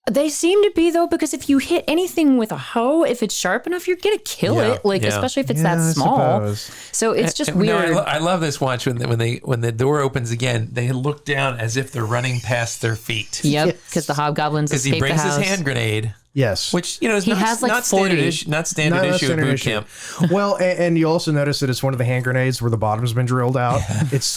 They seem to be, though, because if you hit anything with a hoe, if it's sharp enough, you're going to kill Yeah, it. Like, yeah. especially if it's Yeah, that I small. suppose. So it's just No, weird. I love this watch when the door opens again. They look down as if they're running past their feet. Yep, because the hobgoblins Because escape he brings the house. his hand grenade, Yes. which is He not, has, like, not 40. standard issue, not standard No, issue at standard boot issue. camp. Well, and you also notice that it's one of the hand grenades where the bottom's been drilled out.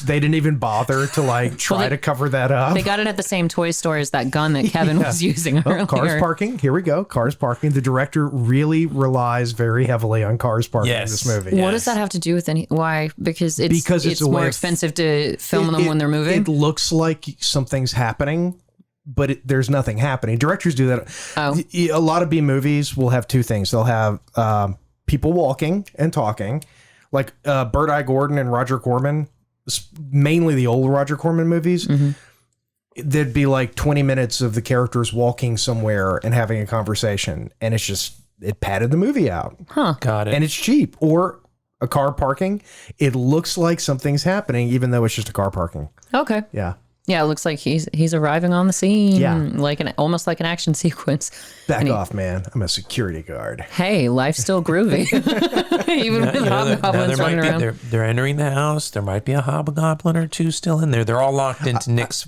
They didn't even bother to try to cover that up. They got it at the same toy store as that gun that Kevin was using earlier. Cars parking. Here we go. Cars parking. The director really relies very heavily on cars parking in this movie. What does that have to do with why? Because it's a way more of- expensive to film them when they're moving. It looks like something's happening, there's nothing happening. Directors do that. Oh. A lot of B movies will have two things. They'll have people walking and talking, like Bird-Eye Gordon and Roger Corman, mainly the old Roger Corman movies. Mm-hmm. There'd be like 20 minutes of the characters walking somewhere and having a conversation, and it padded the movie out. Huh. Got it. And it's cheap. Or a car parking. It looks like something's happening, even though it's just a car parking. Okay. Yeah. Yeah, it looks like he's arriving on the scene. Yeah. Like almost like an action sequence. Back off, man. I'm a security guard. Hey, life's still groovy. Even with hobgoblins running around. They're entering the house. There might be a hobgoblin or two still in there. They're all locked into Nick's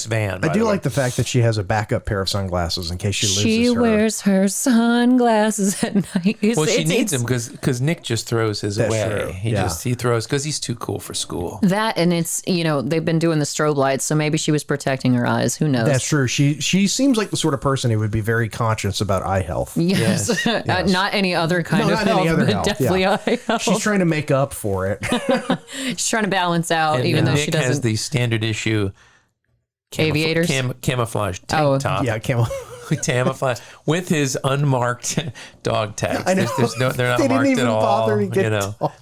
van. I do like the fact that she has a backup pair of sunglasses in case she loses She her. wears her sunglasses at night. Well, she needs them because Nick just throws his That's away. true. He throws because he's too cool for school. That, and it's, they've been doing the strobe lights, so maybe she was protecting her eyes. Who knows? That's true. She seems like the sort of person who would be very conscious about eye health. Yes. Yes. Not any other kind of not health, any other but health. definitely Yeah. eye health. She's trying to make up for it. She's trying to balance out, And even though Nick she has doesn't. the standard issue Aviators? camouflage tank top. Yeah, camel. Camouflage with his unmarked dog tags. I know. They're not They didn't marked even at all. bother to get tall.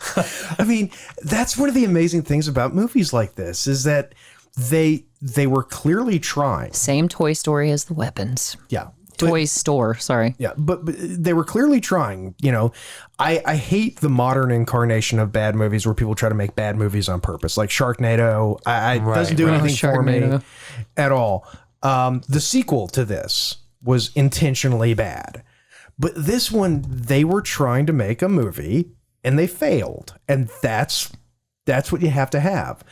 I mean, that's one of the amazing things about movies like this is that they were clearly trying. Same Toy Story as the weapons. Yeah. Toy store, sorry. Yeah, but they were clearly trying. I hate the modern incarnation of bad movies where people try to make bad movies on purpose, like Sharknado. It doesn't do anything for me Sharknado. at all. The sequel to this was intentionally bad, but this one they were trying to make a movie and they failed, and that's what you have to have.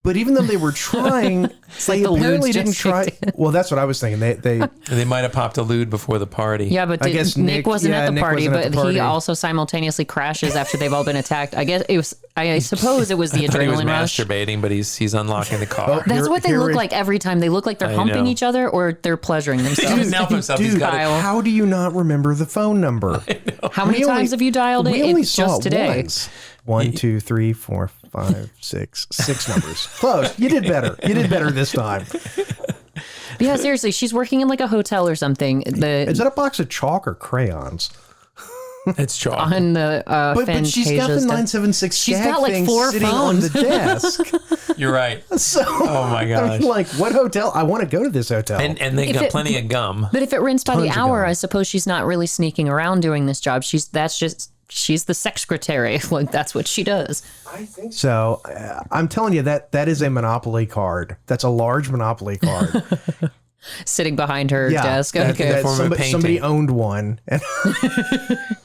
But even though they were trying, they the apparently lewds didn't just try. kicked in. Well, that's what I was thinking. They might have popped a lewd before the party. Yeah, but I guess Nick Nick- wasn't yeah, at the Nick party, wasn't at but the party. he also simultaneously crashes after they've all been attacked. I guess it was. I suppose it was the I thought he was adrenaline rush. masturbating, but he's unlocking the car. That's what they Here look we- like every time. They look like they're humping know. each other or they're pleasuring He themselves. doesn't help himself. He's Dude, got Kyle. how do you not remember the phone number? How many times have you dialed it? We only It's saw just it today. once. 1, 2, 3, 4, 5, 6. 6 numbers. Close. You did better. You did better this time. Yeah, seriously, she's working in like a hotel or something. Is that a box of chalk or crayons? It's chalk. On the But she's got the Fantasia stuff. 976 She's gag got, like, thing 4 sitting on the phones. desk. You're right. So, Oh my gosh. I'm like, what hotel? I want to go to this hotel. And they If got it- plenty of gum. But if it rents by the Tons of hour, gum. I suppose she's not really sneaking around doing this job. She's the secretary. Like that's what she does. I think so. I'm telling you that is a Monopoly card. That's a large Monopoly card. Sitting behind her desk. that- Okay. that Form of somebody painting. owned one. And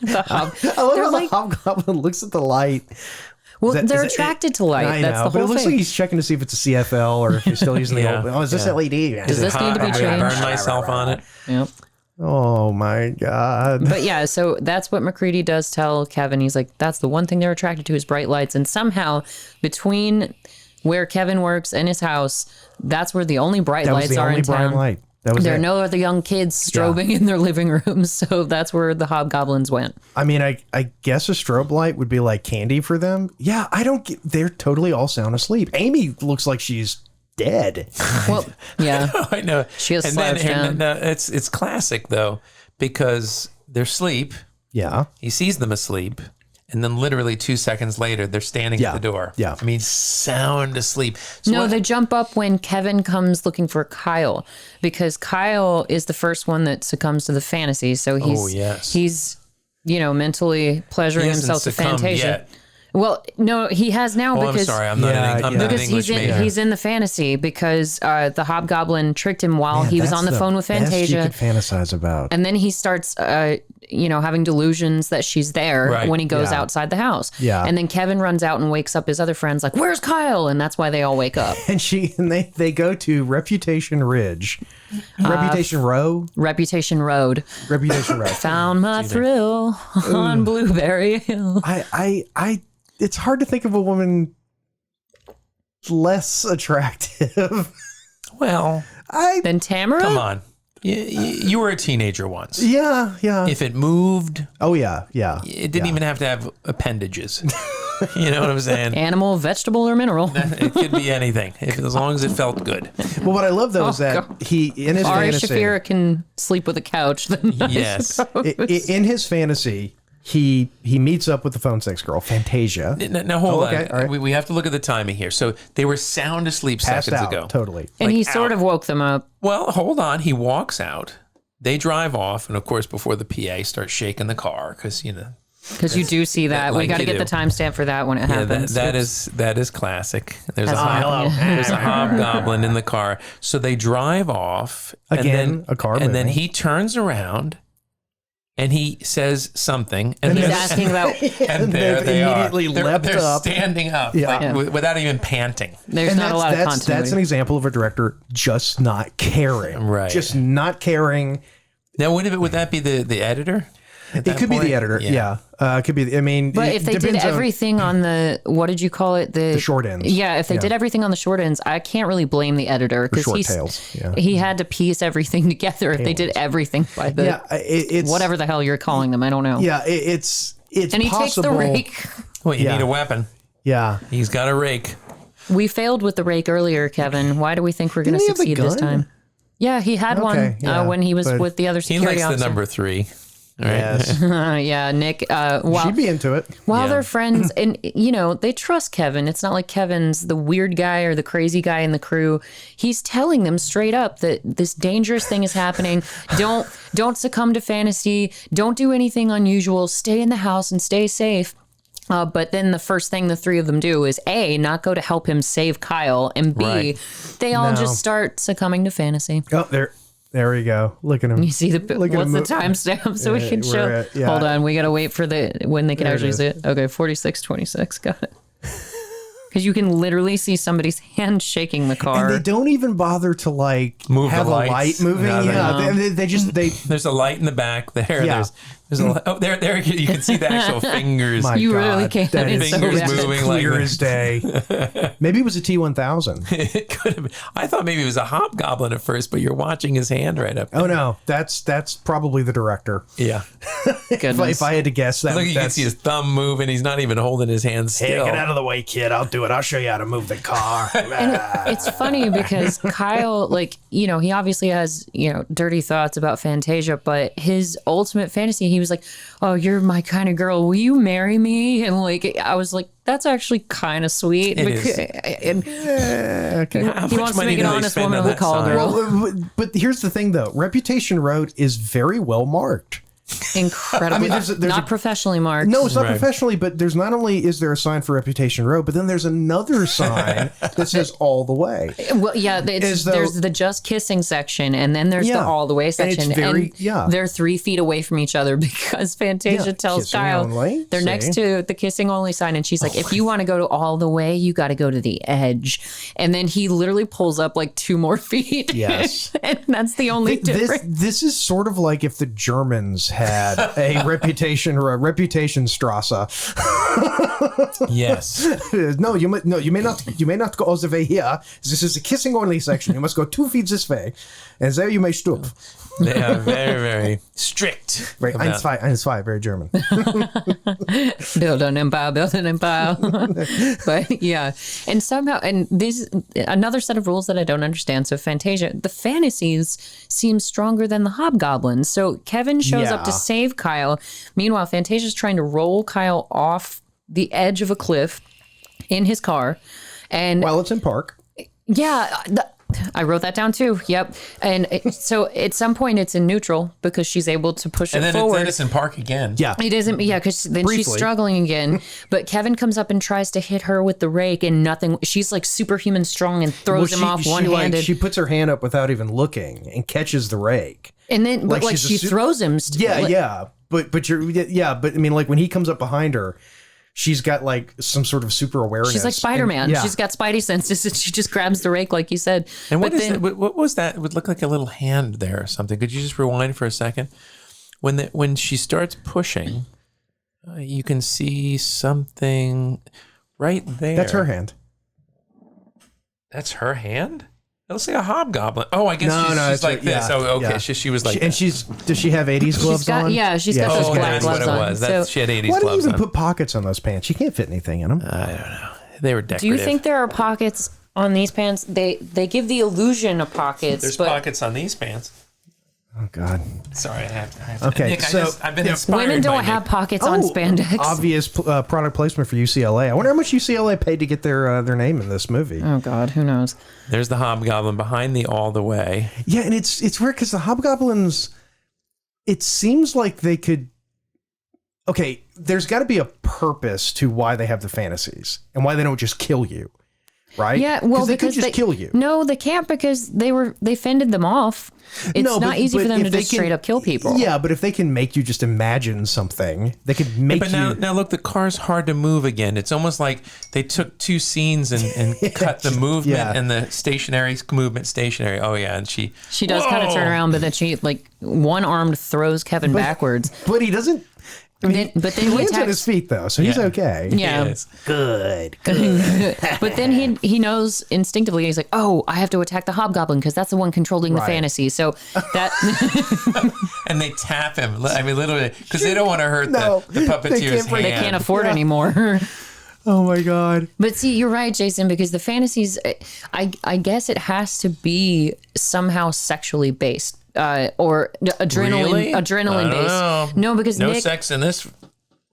The hob- I love They're how like- the hobgoblin looks at the light. well, Is they're that- attracted to light. I That's know, the but it whole looks thing. like he's checking to see if it's a CFL or if he's still using the Yeah. old. Oh, is this Yeah. LED? Does this need to be I changed? burned myself on it. Yep. Oh my God. But yeah, so that's what McCready does tell Kevin. He's like, that's the one thing they're attracted to is bright lights. And somehow between where Kevin works and his house, that's where the only bright That was lights the are only in bright town. light. That was There are it. no other young kids strobing in their living rooms, so that's where the hobgoblins went. I mean, I guess a strobe light would be like candy for them. Yeah, I don't get. They're totally all sound asleep. Amy looks like she's dead. Well, yeah. I know. She has and then slouched down. it's classic though because they're asleep. Yeah. He sees them asleep, and then literally 2 seconds later, they're standing Yeah. at the door. Yeah. I mean, sound asleep. So No, what- they jump up when Kevin comes looking for Kyle because Kyle is the first one that succumbs to the fantasy. So yes. he's mentally pleasuring he hasn't himself to succumbed Fantasia. yet. Well, no, he has now Oh, I'm because sorry. I'm not Yeah, an, I'm yeah. not an because English major. he's in the fantasy because the hobgoblin tricked him while he was That's on the phone with Fantasia. Best you could fantasize about. And then he starts, having delusions that she's there Right. when he goes Yeah. outside the house. Yeah. And then Kevin runs out and wakes up his other friends like, where's Kyle? And that's why they all wake up. And they go to Reputation Ridge, Reputation Row, Reputation Road. Reputation Row. Found my thrill on Blueberry Hill. I it's hard to think of a woman less attractive. Well, Then Tamara? come on. You were a teenager once. Yeah. If it moved, Oh yeah. it didn't even have to have appendages. You know what I'm saying? Animal, vegetable, or mineral. It could be anything, as long as it felt good. Well, what I love though is that God. he in his Ari fantasy, Shafira can sleep with a couch. Then Yes. in his fantasy, he meets up with the phone sex girl, Fantasia. Now hold okay, on. all right. We have to look at the timing here. So they were sound asleep Passed seconds out, ago. totally. and Like he sort out. of woke them up. Well, hold on. He walks out. They drive off, and of course, before the PA starts shaking the car, because Because you do see that. like We got to you get the do. timestamp for that when it happens. that is classic. There's a That's there's a hobgoblin in the car. So they drive off Again, and then, a car and then moving. he turns around and he says something, and He's they're- asking about. and there they've they immediately are. They're, leapt they're up. standing up, Yeah. like, Yeah. without even panting. There's And not a lot of that's continuity. an example of a director just not caring. Right. Just not caring. Now, would that be the editor? at It that could be point? the editor. Yeah. It could be. I mean, But it if they did depends on everything on the, what did you call it? the short ends. Yeah, if they Yeah. did everything on the short ends, I can't really blame the editor because short tails, yeah. he had to piece everything together. If they did everything by the Yeah, it's whatever the hell you're calling them, I don't know. Yeah, it's And he possible. takes the rake. Well, you Yeah. need a weapon. Yeah, He's got a rake. We failed with the rake earlier, Kevin. Why do we think we're going to Didn't he have a succeed this gun? time? Yeah, he had Okay, one yeah, when he was but with the other He security likes the officer. number 3. All right? yes, Yeah, Nick. While she'd be into it. While Yeah. they're friends, and they trust Kevin. It's not like Kevin's the weird guy or the crazy guy in the crew. He's telling them straight up that this dangerous thing is happening. Don't succumb to fantasy. Don't do anything unusual. Stay in the house and stay safe. But then the first thing the three of them do is A, not go to help him save Kyle, and B, Right. they all No. just start succumbing to fantasy. Oh, there we go. Look at him. You see Look at what's him the timestamp so we Yeah, can we're show. at- yeah. Hold on, we gotta wait for when they can There it actually is. see it. Okay, 46:26. Got it. Because you can literally see somebody's hand shaking the car. And they don't even bother to Move have the a lights. light moving. No, Yeah, they just There's a light in the back there. Yeah. There's a light. Oh, there you can see the actual fingers. My You God, really can't. That It's is so Fingers bad. moving like clear this. as day. Maybe it was a T1000. It could have been. I thought maybe it was a hobgoblin at first, but you're watching his hand right up there. Oh no, that's probably the director. Yeah. Goodness. If I had to guess, that Look, you can that's see his thumb moving. He's not even holding his hand Hey, still. get out of the way, kid. I'll do it. I'll show you how to move the car. It's funny because Kyle, he obviously has, dirty thoughts about Fantasia, but his ultimate fantasy, he was like, oh, you're my kind of girl. Will you marry me? And I was like, that's actually kind of sweet. It is. And okay. How he much wants to money make an do they honest spend woman on of a that call sign? girl. Well, but here's the thing, though. Reputation Road is very well marked. Incredible. I mean, there's not a- professionally marked. No, it's not Right. professionally, but there's not only is there a sign for Reputation Road, but then there's another sign that says all the way. Well, yeah, As though- there's the just kissing section, and then there's the Yeah. all the way And it's section. very- yeah. They're 3 feet away from each other because Fantasia Yeah, tells kissing Kyle only, they're see? next to the kissing only sign, and she's like, if you want to go to all the way, you got to go to the edge. And then he literally pulls up like 2 more feet. Yes. And that's the only difference. This is sort of like if the Germans had a reputation Strasse. Yes. No, you may not go all the way here. This is a kissing only section. You must go 2 feet this way, and there you may stoop. They are very, very strict. Right, about- 1, 2, very German. Build an empire, build an empire. But yeah, and somehow, and this another set of rules that I don't understand. So Fantasia, the fantasies seem stronger than the hobgoblins. So Kevin shows up to Yeah. save Kyle. Meanwhile, Fantasia's trying to roll Kyle off the edge of a cliff in his car. And Well, it's in park. yeah, I wrote that down too. Yep. And so at some point it's in neutral because she's able to push And it then forward. it's in park again. Yeah. It isn't, yeah, because then she's Briefly. struggling again. But Kevin comes up and tries to hit her with the rake, and nothing. She's like superhuman strong and throws him off one handed. She puts her hand up without even looking and catches the rake. And then, but like like she's a she su- throws him. Yeah. But I mean, like when he comes up behind her, she's got like some sort of super awareness. She's like Spider-Man. And- yeah. She's got spidey senses, and she just grabs the rake, like you said. And what But is that? What was that? It would look like a little hand there or something. Could you just rewind for a second? When she starts pushing, you can see something right there. That's her hand. That's her hand? It looks like a hobgoblin. Oh, I guess she's like this. Yeah, Oh, okay. yeah. She was like And that. does she have 80s gloves on? Yeah, she's got those black that's gloves what it on. was. So, She had 80s Why do you gloves even on. put pockets on those pants? You can't fit anything in them. I don't know. They were decorative. do you think there are pockets on these pants? They give the illusion of pockets. There's but pockets on these pants? Oh, God. Sorry, I have to. Okay, Nick, so I've been inspired women don't by have Nick. pockets on spandex. Obvious product placement for UCLA. I wonder how much UCLA paid to get their name in this movie. Oh, God, who knows? There's the hobgoblin behind the all the way. Yeah, and it's weird because the hobgoblins, it seems like they could. Okay, there's got to be a purpose to why they have the fantasies and why they don't just kill you, right? Yeah, well, they could because just kill you. No, they can't because they fended them off. It's No, not easy for them if to they just straight up kill people. Yeah, but if they can make you just imagine something, they could make But you. now look, the car's hard to move again. It's almost like they took two scenes and cut the movement Yeah. and the stationary movement stationary. Oh yeah, and she She does kind of turn around, but then she like one-armed throws Kevin backwards. But he doesn't. I mean, But then he he lands on attacks. his feet though, so he's Yeah. okay. Yeah. is. Good. But then he knows instinctively. He's like, oh, I have to attack the hobgoblin because that's the one controlling the Right. fantasy. So that And they tap him. I mean, literally, because they don't want to hurt No, the they puppeteer's can't break- they hand. can't afford anymore. Oh my God. But see, you're right, Jason, because the fantasies, I guess it has to be somehow sexually based. Or Really? adrenaline I don't know. based. No, because No Nick, sex in this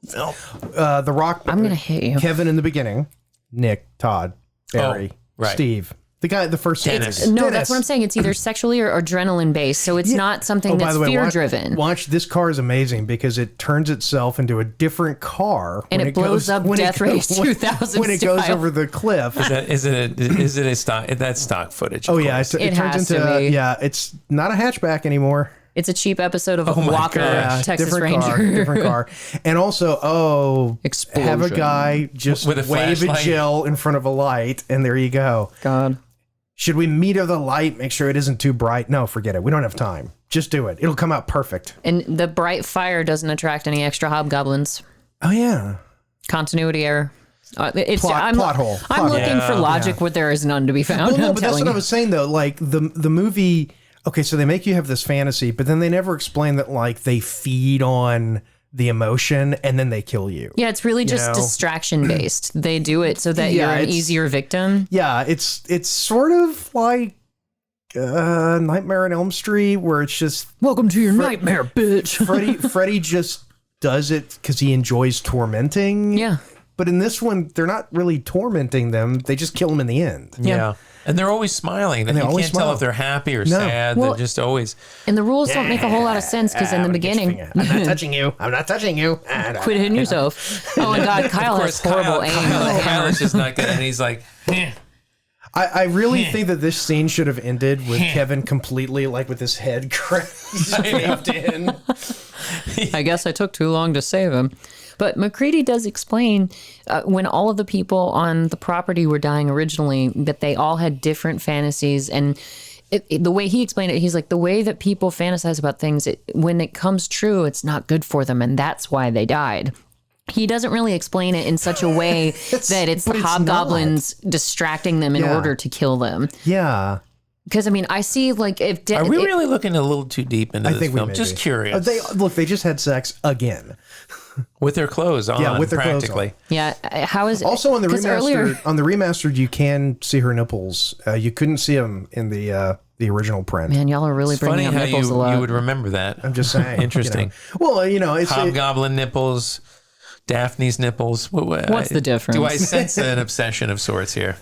film. The Rock. I'm gonna hit you. Kevin in the beginning. Nick, Todd, Barry, right. Steve. The guy, the first. Dennis. No, Dennis. that's what I'm saying. It's either sexually or adrenaline based. So it's not something by that's the way, fear driven. Watch this car is amazing because it turns itself into a different car And when it blows up when it Death Race 2000 when it goes style. over the cliff. Is it a stock? That's stock footage. of Oh yeah, course. it It turns has to into be. yeah. It's not a hatchback anymore. It's a cheap episode of my Walker, gosh. Texas different Ranger. car, different car, and also have a Explosion. guy just With a wave a flashlight. gel in front of a light, and there you go. God. Should we meter the light? Make sure it isn't too bright. No, forget it. We don't have time. Just do it. It'll come out perfect. And the bright fire doesn't attract any extra hobgoblins. Oh yeah. Continuity error. It's Plot hole. I'm Plot looking hole. for logic where there is none to be found. Well, no, I'm but that's telling what I you. was saying though. Like the movie. Okay, so they make you have this fantasy, but then they never explain that like they feed on the emotion and then they kill you. Yeah, it's really just know? distraction based. They do it so that Yeah, you're an it's- easier victim. Yeah, it's sort of like Nightmare on Elm Street, where it's just Welcome to your nightmare, bitch. Freddy just does it because he enjoys tormenting. Yeah. But in this one, they're not really tormenting them; they just kill them in the end. Yeah. And they're always smiling. they You always can't tell smile. if they're happy or No. sad. Well- They're just always. And the rules don't make a whole lot of sense because in the beginning, I'm not touching you. I'm not touching you. quit hitting yourself. Oh my God, Kyle has horrible aim. with a hammer. Kyle is not good, and he's like, eh. I really think that this scene should have ended with Kevin completely like with his head caved in. I guess I took too long to save him. But McCready does explain when all of the people on the property were dying originally that they all had different fantasies. And the way he explained it, he's like, the way that people fantasize about things, when it comes true, it's not good for them. And that's why they died. He doesn't really explain it in such a way that it's but the it's hobgoblins distracting them in Yeah. order to kill them. Yeah. Because, I mean, I see, like, if... Are we really looking a little too deep into this film? may Just be. curious. They just had sex again. With their clothes on, with their clothes practically. Yeah, how is... Also on the 'cause remastered, you can see her nipples. You couldn't see them in the original print. Man, y'all are really It's funny bringing up how nipples a lot. you would remember that. I'm just saying. Interesting. Well, it's Hobgoblin nipples, Daphne's nipples. What's the difference? Do I sense an obsession of sorts here?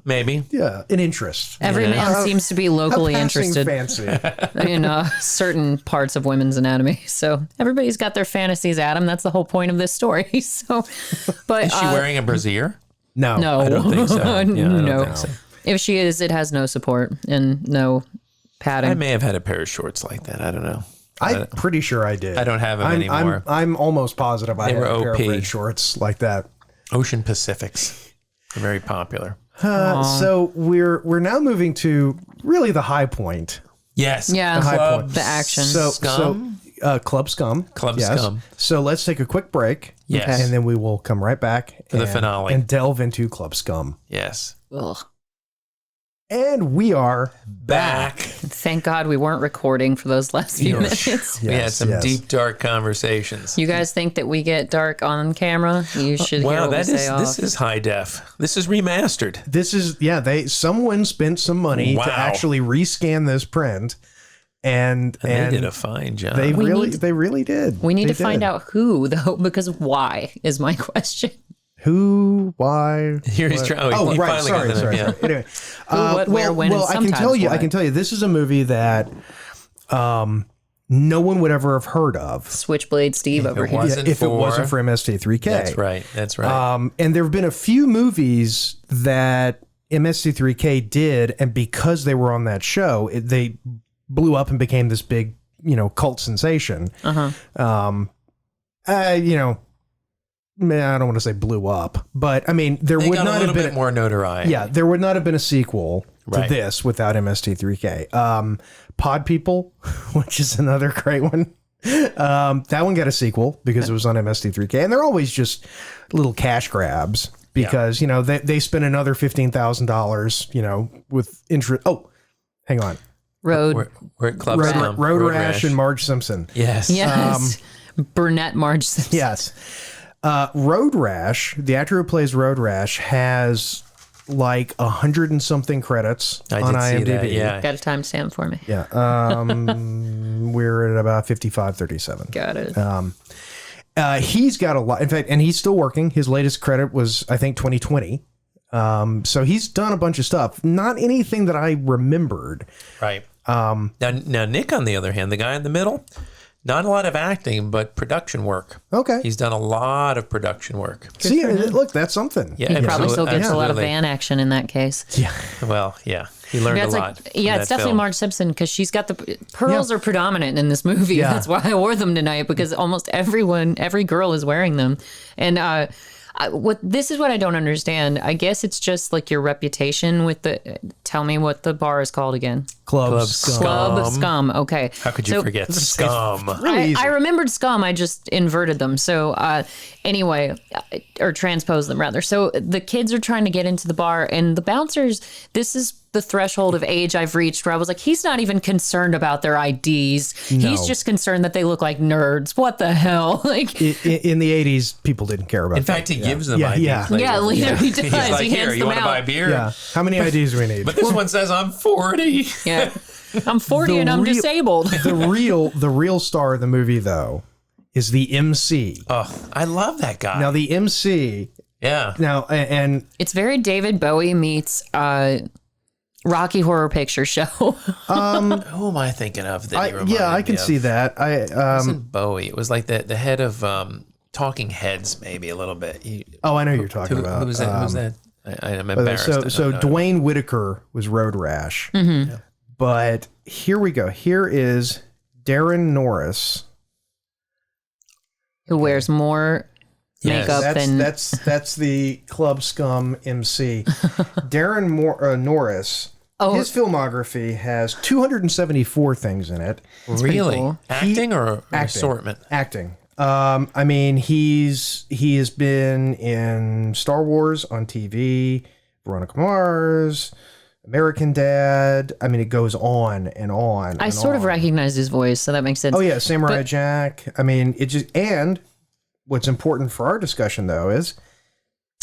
Maybe. an interest. Every man seems to be locally A passing interested fancy. in certain parts of women's anatomy. So everybody's got their fantasies, Adam. That's the whole point of this story. So, but Is she wearing a brassiere? No. no, I don't think so. Yeah, I don't no. think so. If she is, it has no support and no padding. I may have had a pair of shorts like that. I don't know. I'm pretty sure I did. I don't have them anymore. I'm almost positive I They had were a pair of OP. red shorts like that. Ocean Pacifics. They're very popular. So we're now moving to really the high point. Yes. Yeah. The high Club point. the action. Scum? Club Scum. Club Scum. So let's take a quick break. Yes. And then we will come right back For the finale. and delve into Club Scum. Yes. Ugh. And we are Back. Thank God we weren't recording for those last few minutes. We had some deep, dark conversations. You guys think that we get dark on camera? You should hear what we say off. This is high def. This is remastered. This is someone spent some money to actually rescan this print. And they did a fine job. They really did. We need to find out who, though, because why is my question. Who? Why? Here he's trying. Oh, right. Sorry. Anyway, who, what, where, when, and sometimes I can tell you, this is a movie that no one would ever have heard of. Switchblade Steve over here. If it wasn't for MST3K. That's right. And there have been a few movies that MST3K did, and because they were on that show, they blew up and became this big, cult sensation. I don't want to say blew up, but I mean, there would not have been more notoriety. Yeah, there would not have been a sequel to this without MST3K. Pod People, which is another great one. That one got a sequel because it was on MST3K, and they're always just little cash grabs because they spent another $15,000, with interest. Oh, hang on. Road Rash and Marge Simpson. Yes. Burnett Marge Simpson. Yes. Road Rash, the actor who plays Road Rash, has like 100 and something credits on IMDb. See that, yeah. Got a timestamp for me. Yeah. We're at about 55:37. Got it. He's got a lot. In fact, and he's still working. His latest credit was, I think, 2020. So he's done a bunch of stuff. Not anything that I remembered. Right. Now Nick, on the other hand, the guy in the middle, not a lot of acting, but production work. Okay. He's done a lot of production work. See, look, that's something. Yeah, he probably still gets a lot of van action in that case. Yeah. Well, yeah. He learned a lot. It's definitely film. Marge Simpson because she's got the pearls are predominant in this movie. Yeah. That's why I wore them tonight because almost every girl is wearing them. And this is what I don't understand. I guess it's just like your reputation with tell me what the bar is called again. Club Scum. Club Scum. Okay. How could you forget Scum? I remembered Scum. I just inverted them. So anyway, or transposed them rather. So the kids are trying to get into the bar and the bouncers, this is the threshold of age I've reached where I was like, he's not even concerned about their IDs. No. He's just concerned that they look like nerds. What the hell? Like in the 80s, people didn't care about that. In fact, he gives them IDs. Yeah, later he does. He's like, he here, hands you want to out. buy beer? Yeah. How many IDs do we need? But this one says I'm 40. Yeah. I'm 40 and I'm disabled. The real star of the movie, though, is the MC. Oh, I love that guy. Now, the MC. Yeah. Now, and it's very David Bowie meets Rocky Horror Picture Show. Who am I thinking of? I can see that. It wasn't Bowie. It was like the head of Talking Heads, maybe a little bit. I know who you're talking about. Who was that? Who's that? I'm embarrassed. So Dwayne Whitaker was Road Rash. Mm-hmm. Yeah. But here we go. Here is Darren Norris, who wears more makeup than that's the Club Scum MC. Darren Norris. Oh. His filmography has 274 things in it. Really? Cool. Acting or assortment? Acting. I mean, he has been in Star Wars on TV, Veronica Mars, American Dad. I mean, it goes on and on. I sort of recognized his voice, so that makes sense. Oh yeah, Samurai Jack. I mean, and what's important for our discussion though is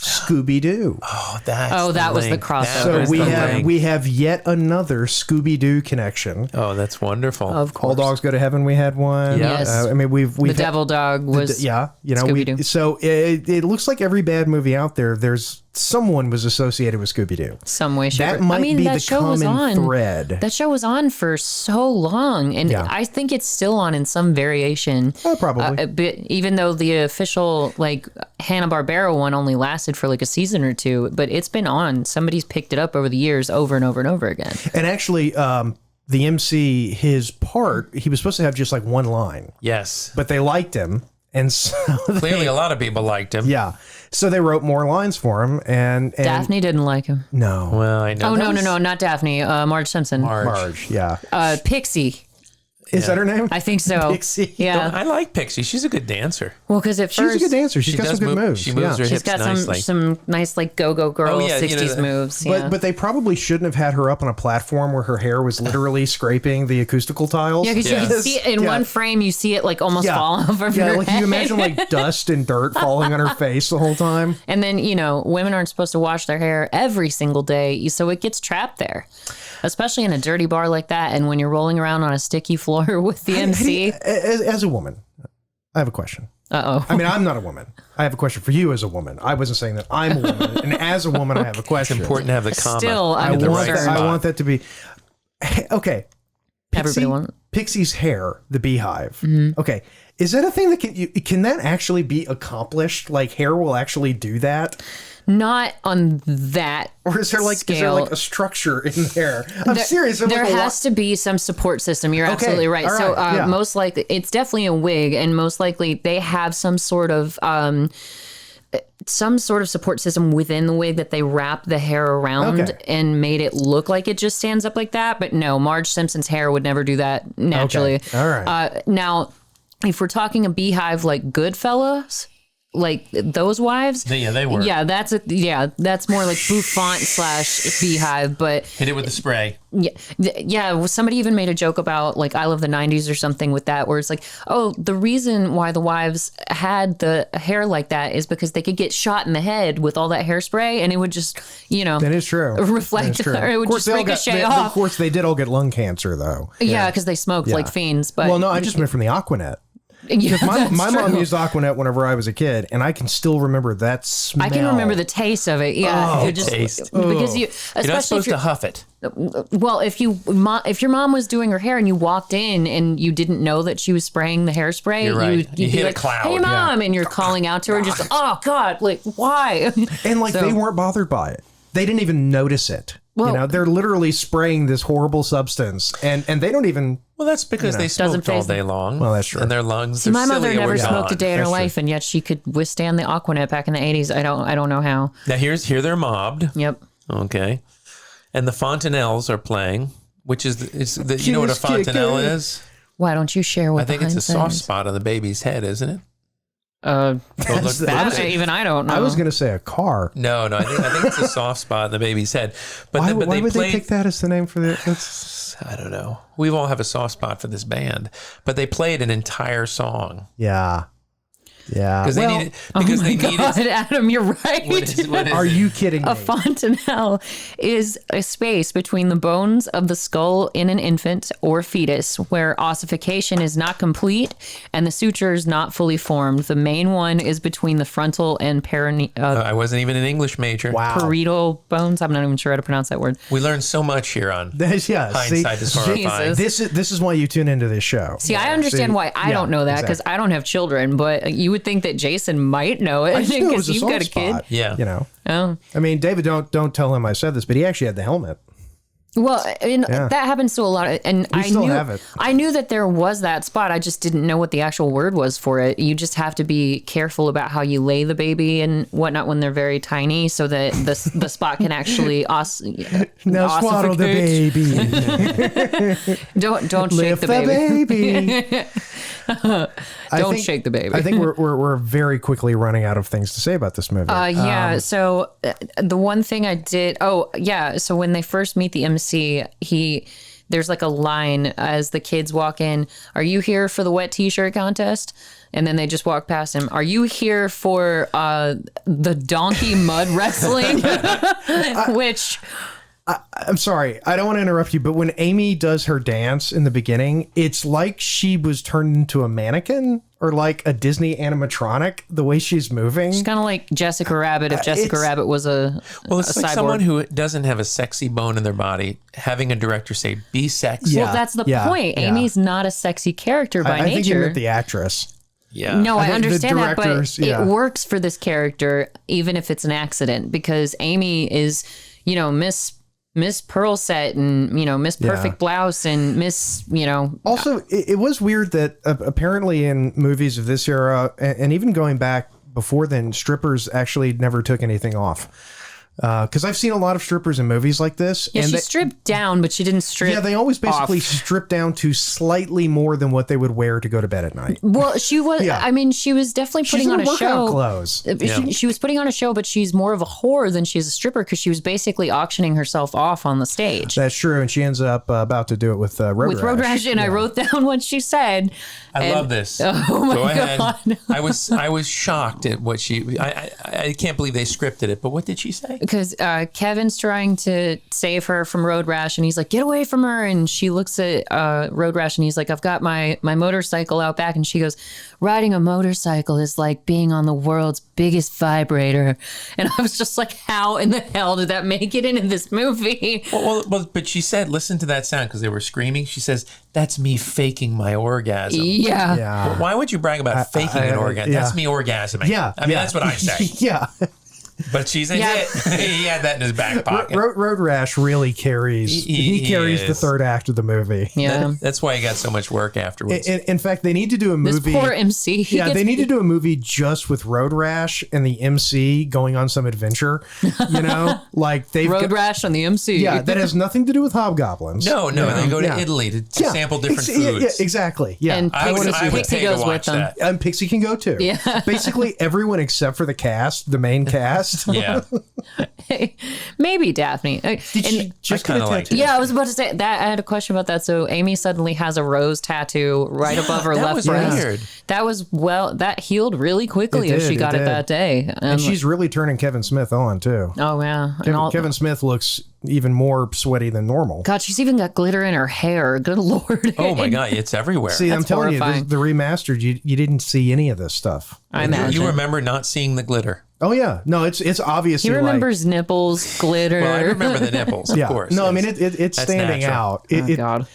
Scooby-Doo. That was the crossover. So we have yet another Scooby-Doo connection. Oh, that's wonderful. Of course. All Dogs Go to Heaven. We had one. Yes. I mean, we've the Devil Dog was Scooby-Doo. So it looks like every bad movie out there, there's someone was associated with Scooby-Doo. Some way, shape, that might be the common thread. That show was on for so long, and I think it's still on in some variation. Oh, probably. But even though the official Hanna-Barbera one only lasted for like a season or two, but it's been on. Somebody's picked it up over the years, over and over and over again. And actually, the MC, his part, he was supposed to have just like one line. Yes, but they liked him. And so clearly a lot of people liked him. Yeah. So they wrote more lines for him. And Daphne didn't like him. No. Well, I know. Oh, no, not Daphne. Marge Simpson. Marge, yeah. Pixie. Is that her name? I think so. Pixie. Yeah. I like Pixie. She's a good dancer. Well, because at She's first a good dancer. She's got some good moves. She moves her she's hips got nicely. some nice like go-go girl Oh, yeah, 60s moves. Yeah. But they probably shouldn't have had her up on a platform where her hair was literally scraping the acoustical tiles. Yeah, because you can see it in one frame. You see it like almost fall off of her like head. you imagine like dust and dirt falling on her face the whole time. And then, women aren't supposed to wash their hair every single day, so it gets trapped there, especially in a dirty bar like that. And when you're rolling around on a sticky floor with the MC. As a woman, I have a question. Uh-oh. I mean, I'm not a woman. I have a question for you as a woman. I wasn't saying that I'm a woman. And as a woman, I have a question. It's important to have the comma. Still, I'm in the right concerned. spot. I want that to be... Okay. Everybody wants. Pixie's hair, the beehive. Mm-hmm. Okay. Is that a thing that can that actually be accomplished? Like hair will actually do that? Not on that Or is there scale. a structure in there? I'm serious. There has to be some support system. You're absolutely right. all So right, yeah. most likely, it's definitely a wig, and most likely they have some sort of support system within the wig that they wrap the hair around Okay. and made it look like it just stands up like that. But no, Marge Simpson's hair would never do that naturally. Okay. All right. Now, if we're talking a beehive like Goodfellas, like those wives, Yeah, they were. yeah, that's more like bouffant / beehive, but Hit it with the spray. yeah, somebody even made a joke about like I Love the 90s or something with that, where it's like, oh, the reason why the wives had the hair like that is because they could get shot in the head with all that hairspray and it would just, That is true. reflect, That is true. or it would Of course, just ricochet off. Of course, they did all get lung cancer, though. Yeah, because they smoked like fiends. But Well, no, I just meant from the Aquanet. yeah, My that's mom true. used Aquanet whenever I was a kid, and I can still remember that smell. I can remember the taste of it. Yeah, it taste. because you, You're not especially supposed if to huff it. well, if your mom was doing her hair and you walked in and you didn't know that she was spraying the hairspray, You're right. you'd You be hit a like, cloud. "Hey, mom," and you're calling out to her, just oh god, like why? And like So- they weren't bothered by it. They didn't even notice it. Well- they're literally spraying this horrible substance, and they don't even. Well, that's because they Doesn't smoked all phase them. day long. Well, that's true. And their lungs, See, their my mother cilia never were smoked gone. a day in her That's life, and yet she could withstand the Aquanet back in the 80s. I don't know how. Now here they're mobbed. Yep. Okay, and the Fontanelles are playing, which is you know what a Kiss, kick, fontanelle kick. is? Why don't you share what I think it's a behind soft scenes? spot on the baby's head, isn't it? That, honestly, even I don't know. I was going to say a car. No, I think it's a soft spot on the baby's head. But Why, but why they would played. they pick that as the name for the? That's, I don't know. We all have a soft spot for this band, but they played an entire song yeah. because they needed because they needed. God, Adam, you're right. What is Are it? you kidding me? A fontanelle is a space between the bones of the skull in an infant or fetus where ossification is not complete and the suture is not fully formed. The main one is between the frontal and I wasn't even an English major. Wow. parietal bones. I'm not even sure how to pronounce that word. We learned so much here on That's, yeah. Hindsight is horrifying. Jesus. This is why you tune into this show. See, I understand why I don't know that because I don't have children, but you would think that Jason might know it I just knew it because was a you've soft got a kid. spot, Yeah. Oh. I mean, David, don't tell him I said this, but he actually had the helmet. Well, that happens to a lot of, and I still knew have it. I knew that there was that spot. I just didn't know what the actual word was for it. You just have to be careful about how you lay the baby and whatnot when they're very tiny, so that the spot can actually Now swaddle the baby. Don't shake Lift the baby. baby. Don't shake the baby. I think we're very quickly running out of things to say about this movie. So the one thing I did, so when they first meet the MC, there's like a line as the kids walk in, "Are you here for the wet t-shirt contest?" And then they just walk past him. "Are you here for the donkey mud wrestling?" Which I'm sorry, I don't want to interrupt you, but when Amy does her dance in the beginning, it's like she was turned into a mannequin or like a Disney animatronic, the way she's moving. it's kind of like Jessica Rabbit if Jessica Rabbit was a It's like cyborg. someone who doesn't have a sexy bone in their body, having a director say, "Be sexy." Well, that's the point. yeah. Amy's not a sexy character by I think you nature. meant the actress. Yeah. No, I think the understand that, but directors, yeah. it works for this character, even if it's an accident, because Amy is, Miss Pearl Set and, Miss Perfect Blouse and Miss, Also, it was weird that apparently in movies of this era, and even going back before then, strippers actually never took anything off. Because I've seen a lot of strippers in movies like this. Yeah, and she they, stripped down, but she didn't strip. yeah, they always basically off. strip down to slightly more than what they would wear to go to bed at night. Well, she was. Yeah. I mean, she was definitely She's putting in on a workout show. clothes. She was putting on a show, but she's more of a whore than she's a stripper because she was basically auctioning herself off on the stage. That's true, and she ends up about to do it with Road With Road Rash, and I wrote down what she said. I love this. Oh my Go ahead. God. I was shocked at what she. I can't believe they scripted it. But what did she say? Because Kevin's trying to save her from Road Rash, and he's like, "Get away from her!" And she looks at Road Rash, and he's like, "I've got my motorcycle out back," and she goes, "Riding a motorcycle is like being on the world's biggest vibrator." And I was just like, "How in the hell did that make it into this movie?" Well, but she said, listen to that sound because they were screaming. She says, "That's me faking my orgasm." Yeah. Yeah. Why would you brag about faking an orgasm? yeah. That's me orgasming. Yeah. I mean, yeah. that's what I say. Yeah. But she's a Yeah. hit. He had that in his back pocket. Road Rash really carries. He carries the is. third act of the movie. Yeah. That's why he got so much work afterwards. In fact, they need to do a This movie. poor MC. he Yeah, gets- they need to do a movie just with Road Rash and the MC going on some adventure. You know, like they've Road got- Rash on the MC. Yeah, that has nothing to do with Hobgoblins. no, they go to Yeah. Italy to sample different Yeah, foods. yeah, exactly. Yeah, And I would Pixie pay to goes with watch them. that. and Pixie can go too. Yeah. Basically, everyone except for the cast, the main cast. Yeah. Maybe Daphne. Did she just I get a kinda liked tattoo? it. Yeah, I was about to say that. I had a question about that. So Amy suddenly has a rose tattoo right above her that left was breast. weird. That was that healed really quickly It if she did, got it it that did. day. And she's really turning Kevin Smith on too. oh yeah, and all, Kevin Smith looks even more sweaty than normal. God, she's even got glitter in her hair. Good lord. Oh my God, it's everywhere. See, I'm That's telling horrifying. you, the remastered, you didn't see any of this stuff. I you imagine. remember not seeing the glitter. Oh yeah, no, it's obviously He like, remembers nipples, glitter. Well, I remember the nipples, of yeah. course. No, I yes. mean it's That's standing natural. out. Oh God.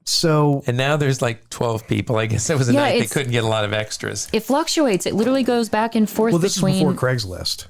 So And now there's like 12 people. I guess that was a Yeah, night they it's- couldn't get a lot of extras. It fluctuates. It literally goes back and forth well, this between. is before Craigslist.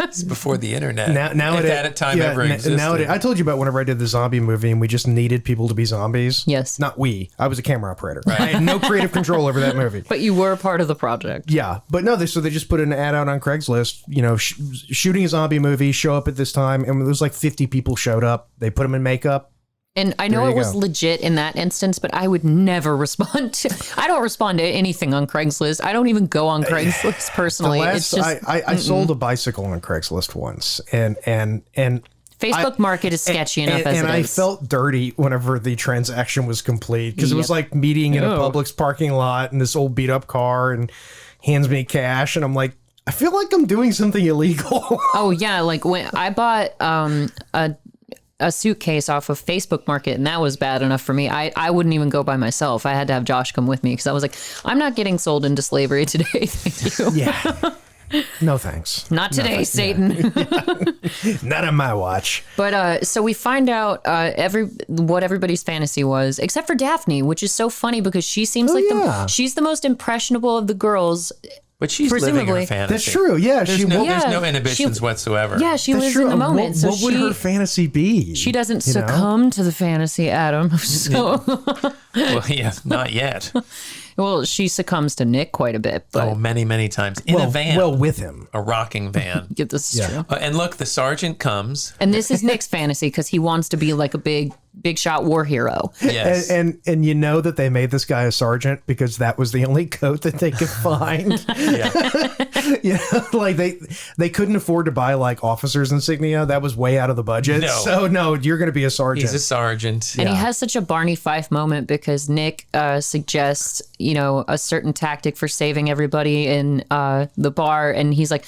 It's before the internet. Now if that at time ever existed. I told you about whenever I did the zombie movie and we just needed people to be zombies. Yes. Not we. I was a camera operator. I had no creative control over that movie. But you were part of the project. Yeah, but no, so they just put an ad out on Craigslist, you know, shooting a zombie movie, show up at this time, and there was like 50 people showed up. They put them in makeup. And I know There it you was go. legit in that instance, but I would never respond to. I don't respond to anything on Craigslist. I don't even go on Craigslist personally. It's just I sold a bicycle on Craigslist once, and Facebook market is sketchy enough as and it I is. felt dirty whenever the transaction was complete because it was Yep. like meeting in a Ew. Publix parking lot in this old beat up car and hands me cash, and I'm like, I feel like I'm doing something illegal. Oh yeah, like when I bought a suitcase off of Facebook Market, and that was bad enough for me. I wouldn't even go by myself. I had to have Josh come with me because I was like, I'm not getting sold into slavery today. Thank you. Yeah. No thanks. Not today, Satan. Not on my watch. But so we find out what everybody's fantasy was, except for Daphne, which is so funny because she seems like yeah. she's the most impressionable of the girls. But she's living Presumably. her fantasy. That's true. Yeah, There's she no, won't. there's no Yeah, inhibitions whatsoever. Yeah, she That's lives true. in the moment. What, so would her fantasy be? she doesn't you know? succumb to the fantasy, Adam. So Well, yeah, not yet. well, she succumbs to Nick quite a bit, but Oh, many, many times. In a van. Well, with him. A rocking van. get this is true. And look, the sergeant comes. And this is Nick's fantasy because he wants to be like a big shot war hero. Yes. And you know that they made this guy a sergeant because that was the only coat that they could find. yeah. Yeah, like they couldn't afford to buy like officer's insignia. That was way out of the budget. No. So no, you're going to be a sergeant. He's a sergeant. And he has such a Barney Fife moment because Nick suggests, you know, a certain tactic for saving everybody in the bar. And he's like,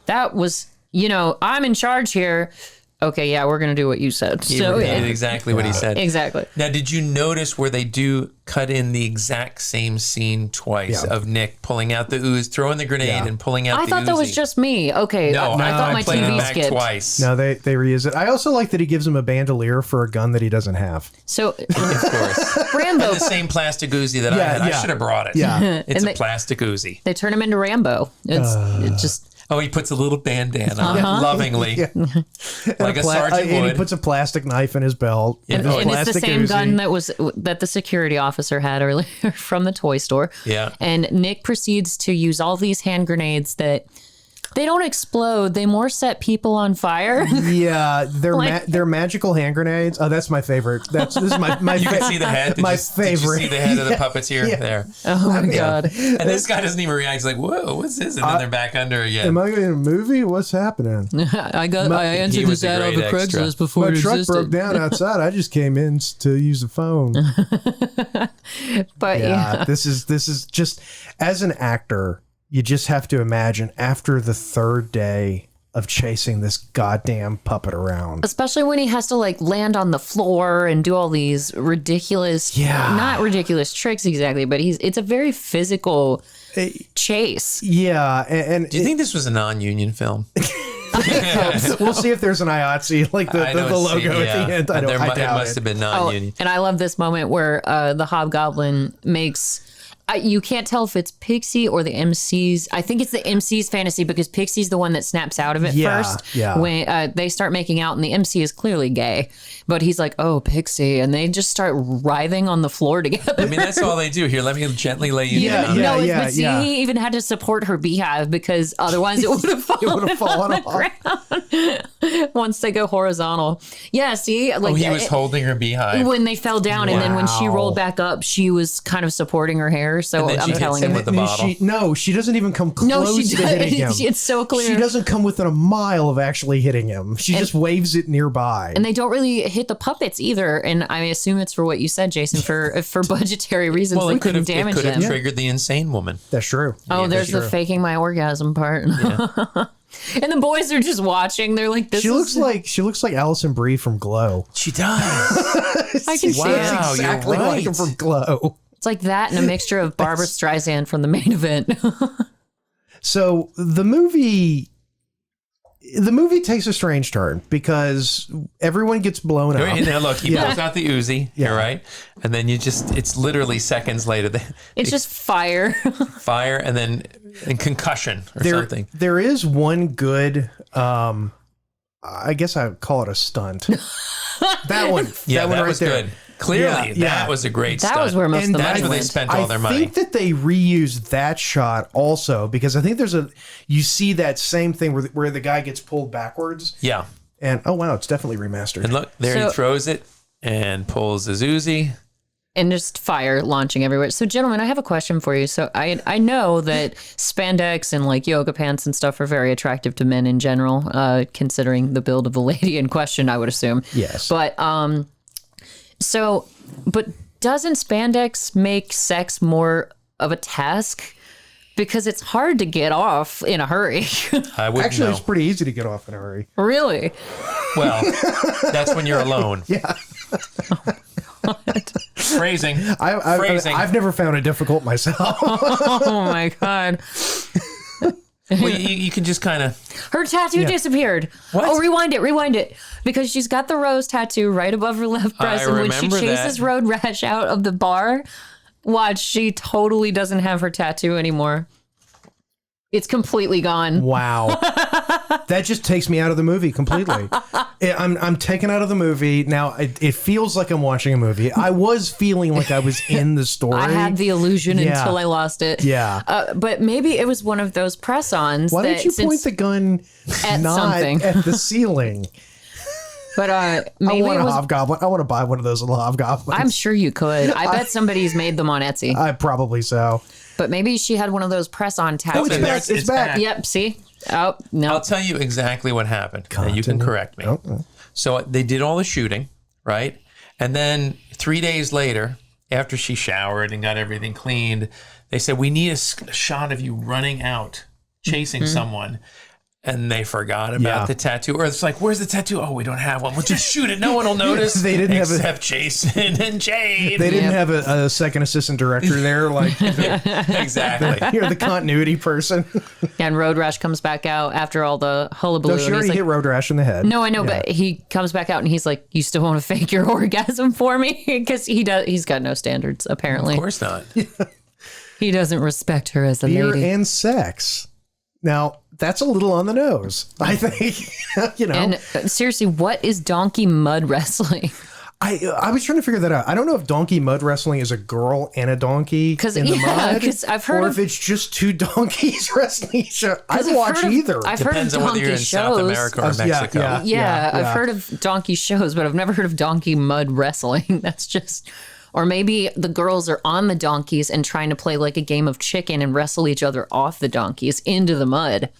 that was, you know, I'm in charge here. Okay, yeah, we're going to do what you said. He So repeated exactly what he said. exactly. Now, did you notice where they do cut in the exact same scene twice Yeah. of Nick pulling out the ooze, throwing the grenade, Yeah. and pulling out I the thought that was Uzi? just me. Okay, No, I thought my played it TV back skipped. twice. No, they reuse it. I also like that he gives him a bandolier for a gun that he doesn't have. So Of course. Rambo, The same plastic Uzi that I Yeah, had. I yeah. should have brought it. Yeah. It's And a they- plastic Uzi. they turn him into Rambo. It's it just Oh, he puts a little bandana on lovingly, like a sergeant would. And he puts a plastic knife in his belt. And it's the same gun that the security officer had earlier from the toy store. Yeah. And Nick proceeds to use all these hand grenades that they don't explode. They more set people on fire. Yeah, they're magical hand grenades. Oh, that's my favorite. This is my You can see the head. my Did favorite. you see the head of the puppeteer there? Oh my God. And this guy doesn't even react. He's like, whoa, what's this? And then they're back under again. Am I in a movie? What's happening? I entered this ad over Craigslist before My it truck existed. broke down outside. I just came in to use the phone. But yeah. This is just, as an actor, you just have to imagine after the third day of chasing this goddamn puppet around. Especially when he has to like land on the floor and do all these ridiculous, not ridiculous tricks exactly, but it's a very physical chase. Yeah. And Do you think this was a non-union film? we'll see if there's an IATSE, like the logo at the end. I doubt it must have been non-union. And I love this moment where the Hobgoblin makes... you can't tell if it's Pixie or the MC's. I think it's the MC's fantasy because Pixie's the one that snaps out of it first. Yeah. When they start making out and the MC is clearly gay. But he's like, oh, Pixie. And they just start writhing on the floor together. I mean, that's all they do. Here, let me gently lay you down. But he even had to support her beehive because otherwise it would have fallen on the ground once they go horizontal. Yeah, see? Like, he was holding her beehive. When they fell down. And then when she rolled back up, she was kind of supporting her hair. So I'm telling you. With the bottle. She doesn't even come close to hitting him. It's so clear. She doesn't come within a mile of actually hitting him. She just waves it nearby. And they don't really hit the puppets either. And I assume it's for what you said, Jason, for budgetary reasons. Well, they it could have them. triggered the insane woman. That's true. Oh, there's the faking my orgasm part. Yeah. And the boys are just watching. They're like, "This." She looks like Alison Brie from Glow. She does. I can see it. Exactly like her from Glow. It's like that and a mixture of Barbara Streisand from the Main Event. So the movie takes a strange turn because everyone gets blown up. Now look, he pulls out the Uzi, right? And then it's literally seconds later. It's just fire. Fire and then concussion or something. There is one good, I guess I would call it a stunt. That one. Yeah, that one was there. Good. Clearly, that was a great stunt. That was where most of the money That's where they went. spent all their money. I think that they reused that shot also because I think you see that same thing where the guy gets pulled backwards. Yeah. And oh wow, it's definitely remastered. And look, there he throws it and pulls his Uzi. And just fire launching everywhere. So, gentlemen, I have a question for you. So, I know that spandex and like yoga pants and stuff are very attractive to men in general, considering the build of the lady in question, I would assume. Yes. But but doesn't spandex make sex more of a task? Because it's hard to get off in a hurry. I wouldn't Actually, know. it's pretty easy to get off in a hurry. Really? Well, that's when you're alone. Yeah. Phrasing. I've never found it difficult myself. Oh my God. Well, you can just kind of... Her tattoo disappeared. What? Oh, rewind it. Because she's got the rose tattoo right above her left breast. And when she chases Road Rash out of the bar, watch, she totally doesn't have her tattoo anymore. It's completely gone. Wow. That just takes me out of the movie completely. I'm taken out of the movie. Now, it feels like I'm watching a movie. I was feeling like I was in the story. I had the illusion until I lost it. Yeah. But maybe it was one of those press-ons. Why don't you point the gun at not something at the ceiling? But maybe I want it a was, hobgoblin. I want to buy one of those little hobgoblins. I'm sure you could. I bet somebody's made them on Etsy. Probably so. But maybe she had one of those press-on tattoos. It's back. Yep, see? Oh, no. I'll tell you exactly what happened, and you can correct me. Oh. So they did all the shooting, right? And then 3 days later, after she showered and got everything cleaned, they said, we need a shot of you running out, chasing someone. And they forgot about the tattoo. Or it's like, where's the tattoo? Oh, we don't have one. We'll just shoot it. No one will notice. They didn't except Jason and Jade. They didn't have a second assistant director there. Like, exactly. You're the continuity person. And Road Rash comes back out after all the hullabaloo. No, she already hit Road Rash in the head. No, I know, but he comes back out and he's like, you still want to fake your orgasm for me? Because he's got no standards, apparently. Of course not. He doesn't respect her as a Beer lady. and sex. Now, that's a little on the nose, I think. And seriously, what is donkey mud wrestling? I was trying to figure that out. I don't know if donkey mud wrestling is a girl and a donkey in the mud, because I've heard or if it's just two donkeys wrestling each other. I'd watch either. I've Depends heard on of whether you're donkey in shows. South America or Mexico. Yeah, I've heard of donkey shows, but I've never heard of donkey mud wrestling. That's just, or maybe the girls are on the donkeys and trying to play like a game of chicken and wrestle each other off the donkeys into the mud.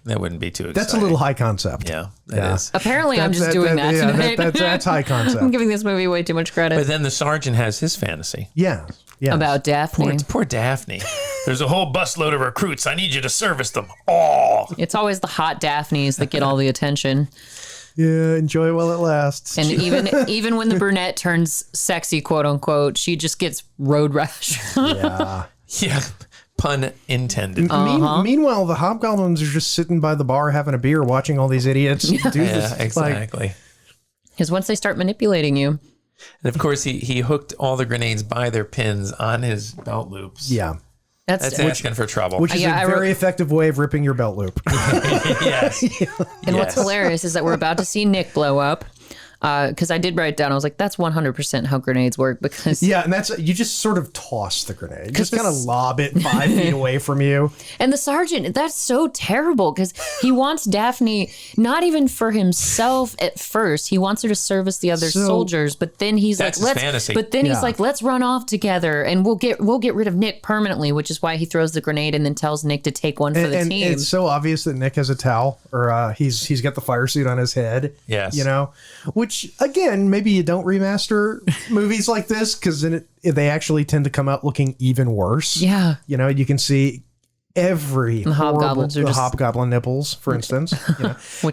That wouldn't be too exciting. That's a little high concept. Yeah, that is. Apparently, I'm just doing that tonight. That's high concept. I'm giving this movie way too much credit. But then the sergeant has his fantasy. Yeah. About Daphne. Poor Daphne. There's a whole busload of recruits. I need you to service them all. It's always the hot Daphnes that get all the attention. Yeah, enjoy it while it lasts. And even when the brunette turns sexy, quote unquote, she just gets road rash. Yeah. Pun intended. Meanwhile, the Hobgoblins are just sitting by the bar having a beer, watching all these idiots do this. Yeah, exactly. Because once they start manipulating you. And of course, he hooked all the grenades by their pins on his belt loops. Yeah. That's asking for trouble. Which is a very effective way of ripping your belt loop. Yes. And what's hilarious is that we're about to see Nick blow up. Because I did write it down. I was like, that's 100% how grenades work. Because and that's, you just sort of toss the grenade. Just kind of lob it 5 feet away from you. And the sergeant, that's so terrible because he wants Daphne, not even for himself at first. He wants her to service the other soldiers. But then he's That's like, his fantasy. But then he's like, let's run off together and we'll get rid of Nick permanently, which is why he throws the grenade and then tells Nick to take one for the team. And it's so obvious that Nick has a towel, or he's got the fire suit on his head. Yes. Which, again, maybe you don't remaster movies like this, because then they actually tend to come out looking even worse. Yeah. You can see every hobgoblin nipples, for instance.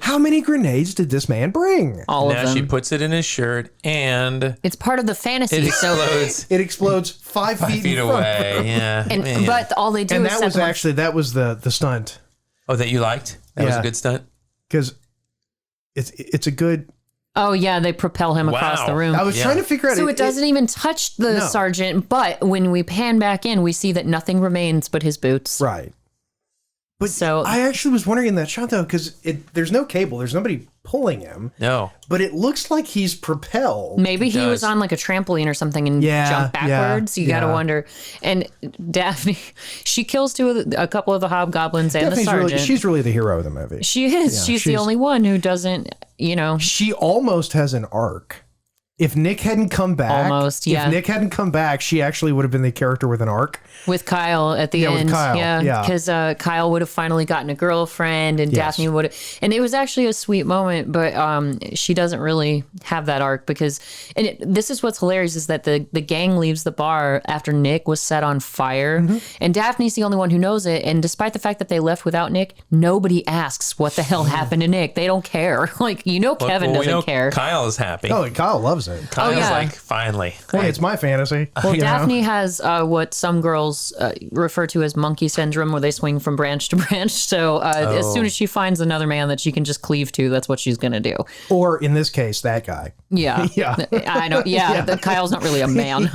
How many grenades did this man bring? All of them. Now she puts it in his shirt, and it's part of the fantasy. It explodes. It explodes 5 feet away. Yeah. But all they do and is that was the stunt. Oh, that you liked? That was a good stunt? Because it's a good... Oh, yeah, they propel him across the room. I was trying to figure out... So it doesn't even touch the sergeant, but when we pan back in, we see that nothing remains but his boots. Right. But I actually was wondering in that shot, though, because there's no cable. There's nobody pulling him. No. But it looks like he's propelled. Maybe he was on like a trampoline or something and jumped backwards. You got to wonder. And Daphne, she kills a couple of the hobgoblins and the sergeant. She's really the hero of the movie. She is. Yeah, she's the only one who doesn't, She almost has an arc. If Nick hadn't come back, If Nick hadn't come back, she actually would have been the character with an arc. With Kyle at the end. With Kyle. Yeah. Because Kyle would have finally gotten a girlfriend and Daphne would have. And it was actually a sweet moment, but she doesn't really have that arc because. And this is what's hilarious is that the gang leaves the bar after Nick was set on fire. Mm-hmm. And Daphne's the only one who knows it. And despite the fact that they left without Nick, nobody asks what the hell happened to Nick. They don't care. Kevin doesn't care. Kyle is happy. Oh, Kyle loves it. Kyle's like, finally. Hey, it's my fantasy. Well, Daphne has what some girls refer to as monkey syndrome, where they swing from branch to branch. So as soon as she finds another man that she can just cleave to, that's what she's going to do. Or in this case, that guy. Yeah. I know. Yeah. Kyle's not really a man.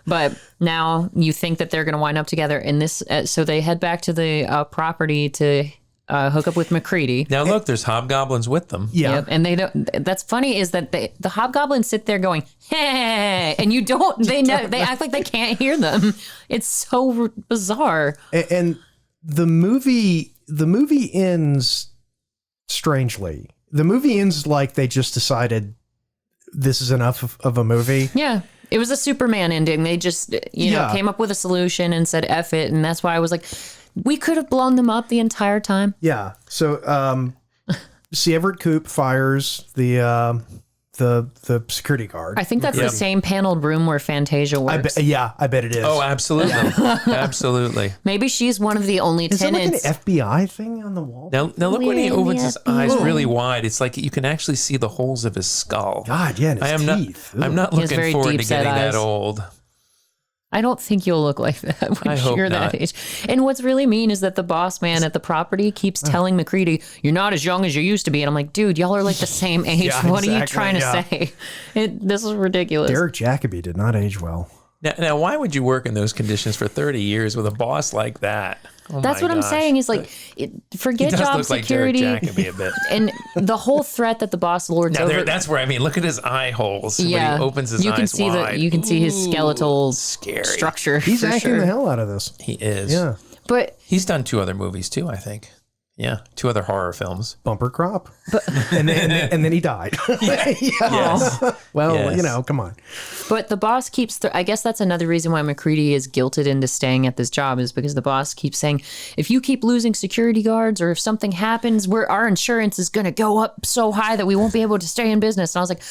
But now you think that they're going to wind up together in this. So they head back to the property to hook up with McCready. Now look, there's hobgoblins with them. Yeah. Yep. And they don't. That's funny is that the hobgoblins sit there going, hey, and you don't. They act like they can't hear them. It's so bizarre. And the movie ends strangely. The movie ends like they just decided this is enough of a movie. Yeah. It was a Superman ending. They just came up with a solution and said F it, and that's why I was like, we could have blown them up the entire time. Yeah. So, C. Everett Koop fires the security guard. I think that's the same paneled room where Fantasia works. I bet it is. Oh, absolutely. Absolutely. Maybe she's one of the only tenants. Is that like an FBI thing on the wall? Now look when he opens his eyes really wide. It's like you can actually see the holes of his skull. God, yeah, and his teeth. I'm not looking forward to getting that old. I don't think you'll look like that when you're that age. And what's really mean is that the boss man at the property keeps telling McCready, you're not as young as you used to be. And I'm like, dude, y'all are like the same age. What are you trying to say? This is ridiculous. Derek Jacobi did not age well. Now, why would you work in those conditions for 30 years with a boss like that? Oh That's what I'm saying is like, forget he does job look security. Like Derek Jacobi a bit. And the whole threat that the boss lords over. That's where, I mean, look at his eye holes when he opens his eyes see wide. You can see his skeletal scary structure. He's acting the hell out of this. He is. Yeah. But he's done 2 other movies too, I think. Yeah, 2 other horror films. Bumper crop. And then he died. Yes. Well, Yes. come on. But the boss keeps, I guess that's another reason why MacReady is guilted into staying at this job, is because the boss keeps saying, if you keep losing security guards or if something happens, our insurance is going to go up so high that we won't be able to stay in business. And I was like,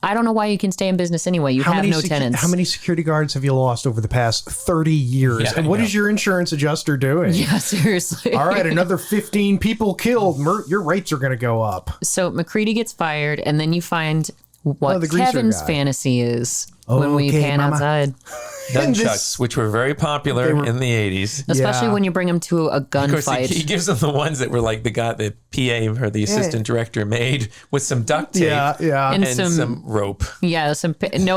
I don't know why you can stay in business anyway. You have no tenants. How many security guards have you lost over the past 30 years? Yeah, and what is your insurance adjuster doing? Yeah, seriously. All right, another 15 people killed. Your rates are going to go up. So MacReady gets fired, and then you find what the greaser Kevin's guy. fantasy is when we Okay, pan mama. outside. Nunchucks, which were very popular in the 80s. Especially Yeah. when you bring him to a Of course, gunfight. he gives them the ones that were like the PA or the assistant director made with some duct tape Yeah. And and some- some rope. Yeah, it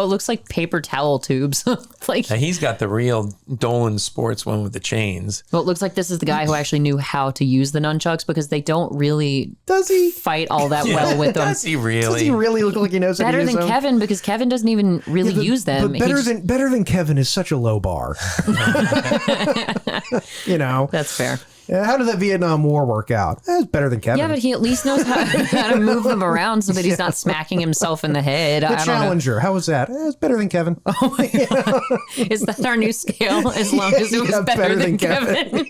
looks like paper towel tubes. Like, Now, he's got the real Dolan Sports one with the chains. well, it looks like this is the guy who actually knew how to use the nunchucks, because they don't really Does he? fight all that well with them. Does he really? Does he really look like he knows how to Better use than them? Kevin, because Kevin doesn't even really use them. But He just- better than Kevin is such a low bar. That's fair. How did that Vietnam War work out? It's better than Kevin. Yeah, but he at least knows how to move them around so that he's not smacking himself in the head. the I don't know. Challenger, how was that? It's better than Kevin. Is that our new scale? As long as it was Yeah, better than Kevin.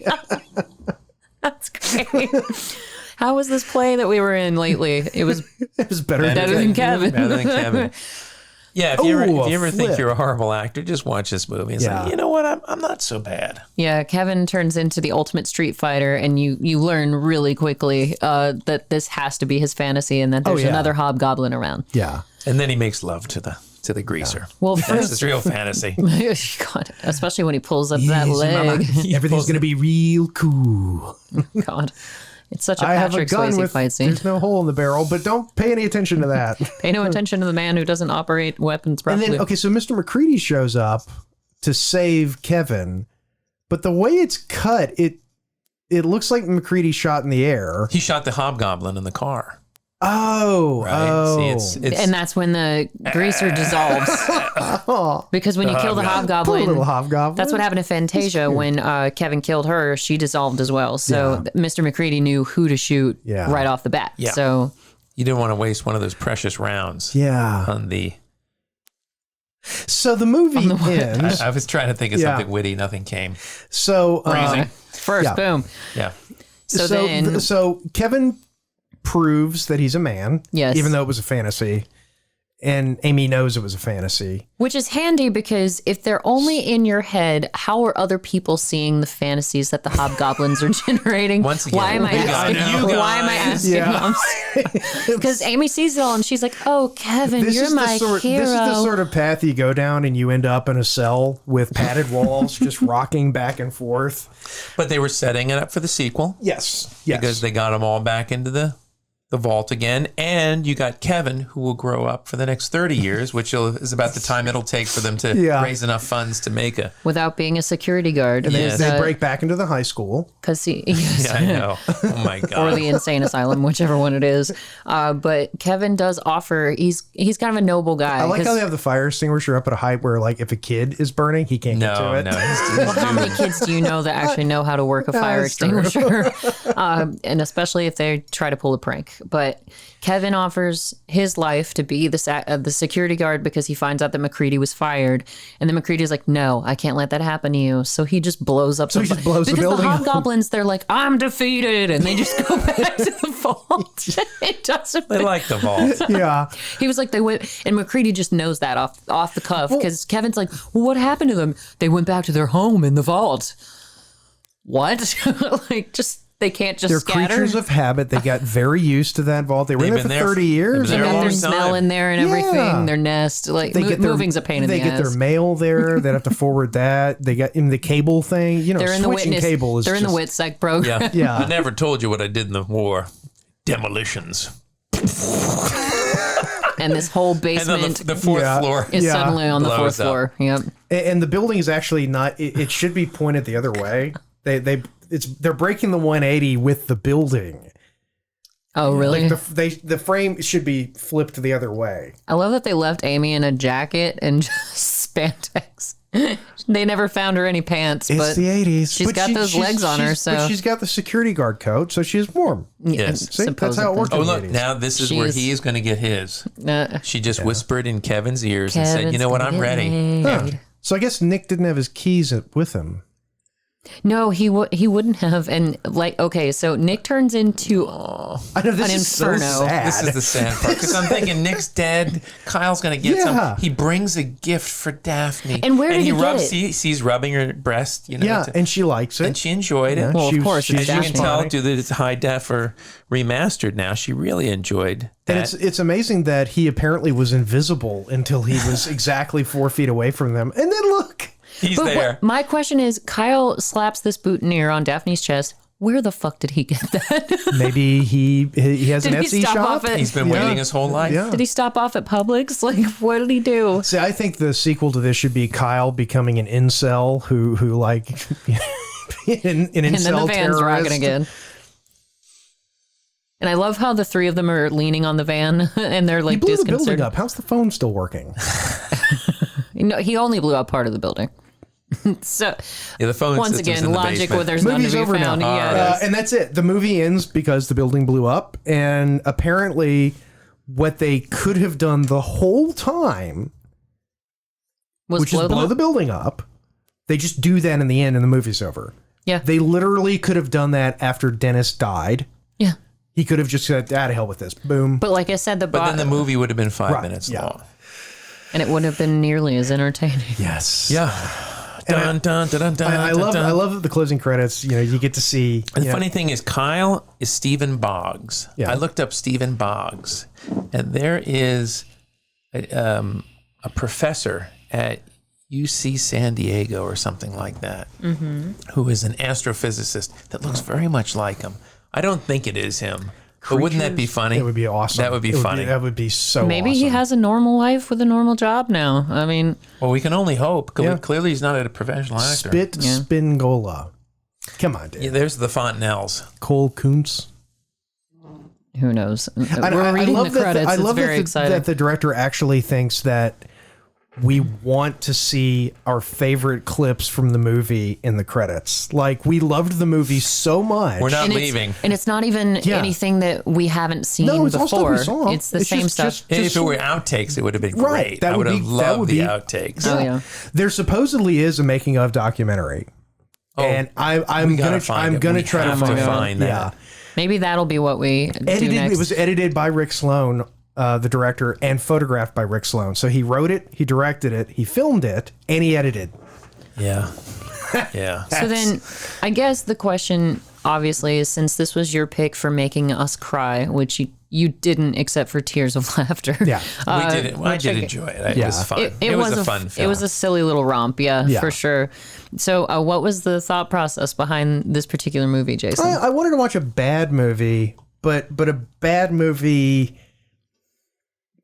That's great. How was this play that we were in lately? It was It was better better than Kevin. Better than Kevin. Yeah, if you Ooh, ever a think flip. you're a horrible actor, just watch this movie. It's Yeah. like, you know what? I'm not so bad. Yeah, Kevin turns into the ultimate street fighter, and you learn really quickly that this has to be his fantasy, and that there's yeah. another hobgoblin around. Yeah. And then he makes love to the greaser. Well, That's first, his real fantasy. God, especially when he pulls up that leg. Everything's going to be real cool. God, it's such a I have a Patrick gun Swayze with, fight scene. there's no hole in the barrel, but don't pay any attention to that. Pay no attention to the man who doesn't operate weapons And properly. then, okay, so Mr. McCready shows up to save Kevin, but the way it's cut, it looks like McCready shot in the air. He shot the hobgoblin in the car. Oh, Right? oh. See, it's And that's when the greaser dissolves. Because when you kill the Poor hobgoblin, little hobgoblin. that's what happened to Fantasia when Kevin killed her. She dissolved as well. So Mr. McCready knew who to shoot Yeah. right off the bat. Yeah. So you didn't want to waste one of those precious rounds Yeah. on the. So the movie ends. I was trying to think of Yeah. something witty. Nothing came. So, first, Yeah. boom. Yeah. So then, so Kevin proves that he's a man. Yes. Even though it was a fantasy. And Amy knows it was a fantasy. which is handy, because if they're only in your head, how are other people seeing the fantasies that the hobgoblins are generating? Once again, why am I we got asking? it. You Why am I guys. asking? Yeah. Because Amy sees it all and she's like, "Oh, Kevin, you're my hero." This is the sort of path you go down and you end up in a cell with padded walls just rocking back and forth. But they were setting it up for the sequel Yes. because they got them all back into the vault again. And you got Kevin, who will grow up for the next 30 years, which is about the time it'll take for them to Yeah. raise enough funds to make a. Without being a security guard. Yes. They break back into the high school. Because he, yes. Yeah, I know. Oh my God. or the insane asylum, whichever one it is. But Kevin does offer. He's kind of a noble guy. I like 'cause- how they have the fire extinguisher up at a height where, like, if a kid is burning, he can't get to no, it. no. Well, how many kids do you know that actually know how to work a fire That's true. extinguisher? And especially if they try to pull a prank. But Kevin offers his life to be the security guard because he finds out that McCready was fired. And then McCready's like, "No, I can't let that happen to you." So he just blows up. he just blows the because building the up. hobgoblins, they're like, "I'm defeated," and they just go back to the vault. It doesn't. They like the vault. Yeah. He was like, they went, and McCready just knows that off the cuff, because Kevin's like, "Well, what happened to them? They went back to their home in the vault." What? Like, just they can't just They're scatter. creatures of habit. They got very used to that vault. They were in They've there been for there 30 for- years. They they've been there got a their long smell time. in there and Yeah. everything. Their nest, like moving's a pain in They the get ass. their mail there. They have to forward that. They got in the cable thing. You know, They're in the switching witness. cable is They're in the just- WITSEC program. Yeah. Yeah. I never told you what I did in the war. Demolitions. and this whole And basement then the fourth floor is suddenly on the fourth blows up. floor. Yep. And the building is actually not. It should be pointed the other way. They're breaking the 180 with the building. Oh, really? Like the frame should be flipped the other way. I love that they left Amy in a jacket and just spandex. They never found her any pants, It's but the 80s. she's got those legs on her, so but she's got the security guard coat, so she's warm. Yes. See, that's how it works. Oh, in the look, 80s. now this is where She's- he is going to get his. Uh, She just whispered in Kevin's ears and said, Kevin's you know what, gonna I'm get ready. laid. Huh. So I guess Nick didn't have his keys with him. No, he wouldn't have. And like, okay, so Nick turns into I know this an is so inferno. sad. This is the sad part because I'm thinking Nick's dead. Kyle's gonna get Yeah. some. He brings a gift for Daphne, And where did he get rubs? it? He's rubbing her breast, you know. Yeah, and she likes it. and she enjoyed it. Well, of course, it's As you can Daphne. tell, due that it's high def or remastered now, she really enjoyed that. And it's amazing that he apparently was invisible until he was exactly 4 feet away from them. And then look. He's But there. my question is, Kyle slaps this boutonniere on Daphne's chest. Where the fuck did he get that? Maybe he has an Did he Etsy stop shop. off at- He's been waiting his whole life. Yeah. Did he stop off at Publix? Like, what did he do? See, I think the sequel to this should be Kyle becoming an incel who like an incel And then the van's terrorist. rocking again. And I love how the three of them are leaning on the van and they're He like blew the building disconcerted. up. How's the phone still working? No, he only blew up part of the building. So Yeah, the phone once system's again, in the logic basement. where there's none to Movie's be over found. now. Yeah. And that's it. The movie ends because the building blew up, and apparently, what they could have done the whole time, which is them blow up? the building up, they just do that in the end, and the movie's over. Yeah. They literally could have done that after Dennis died. Yeah. He could have just said, "Ah, to hell with this." Boom. But like I said, But then the movie would have been 5 Right, minutes yeah. long. and it wouldn't have been nearly as entertaining. Yes. Yeah. Dun, dun, dun, dun, I dun, love dun. I love the closing credits. You know, you get to see. And the you know, funny thing is, Kyle is Stephen Boggs. Yeah. I looked up Stephen Boggs, and there is a professor at UC San Diego or something like that, who is an astrophysicist that looks very much like him. I don't think it is him, but wouldn't that be funny? It would be awesome. That would be It funny. that would be so. Maybe he awesome. has a normal life with a normal job now. I mean, Well, we can only hope. Yeah. Clearly, he's not a professional actor. Spit Yeah. Spingola. Come on, dude. Yeah, there's the Fontenelles. Cole Kuntz. who knows? I We're reading the love that credits. I It's love very that exciting. that the director actually thinks that we want to see our favorite clips from the movie in the credits. Like, we loved the movie so much. We're not and leaving. and it's not even Yeah. anything that we haven't seen No, it's all stuff before. we saw. It's the It's same just- stuff. just- If it were outtakes, it would have been Right, great. that I would would have be- that loved would the be- outtakes. Oh, yeah. There supposedly is a making of documentary. And I'm gotta gonna find I'm it. gonna We try to have to find, find that. Yeah. Maybe that'll be what we do Edited. next. It was edited by Rick Sloan, the director, and photographed by Rick Sloan. So he wrote it, he directed it, he filmed it, and he edited. Yeah. Yeah. So then, I guess the question, obviously, is since this was your pick for making us cry, which you didn't, except for tears of laughter. Yeah. We did it. I which did I- enjoy it. It Yeah. was fun. It was a fun film. It was a silly little romp, yeah, Yeah. for sure. So, what was the thought process behind this particular movie, Jason? I wanted to watch a bad movie, but a bad movie,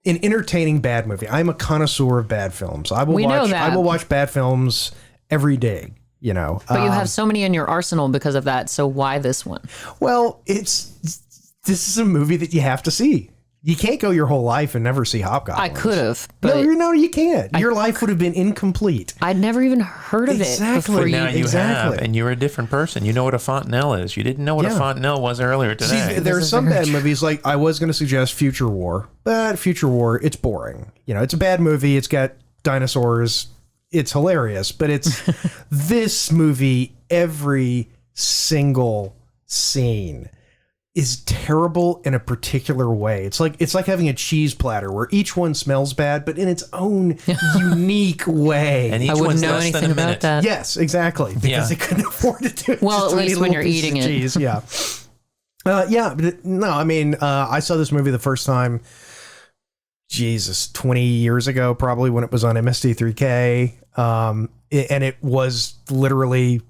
an entertaining bad movie. I'm a connoisseur of bad films. I will We watch. know that. I will watch bad films every day. You know, but you have so many in your arsenal because of that. So why this one? well, this is a movie that you have to see. You can't go your whole life and never see Hobgoblins. I could have, but No, you can't. Your life would have been incomplete. I'd never even heard of Exactly. it before But now you Exactly. have, and you're a different person. You know what a fontanelle is. You didn't know what a Yeah. fontanelle was earlier today. See, there are some bad movies, like I was going to suggest Future War, but Future War, it's boring. You know, it's a bad movie. It's got dinosaurs. It's hilarious, but it's this movie, every single scene is terrible in a particular way. It's like having a cheese platter where each one smells bad, but in its own unique way. and each I wouldn't one's know less anything than a about minute. that. Yes, exactly. Because Yeah. they couldn't afford to do it. Well, Just at tiny least when little you're pieces eating of it. cheese. Yeah. But no, I mean, I saw this movie the first time, 20 years ago, probably, when it was on MST3K. And it was literally,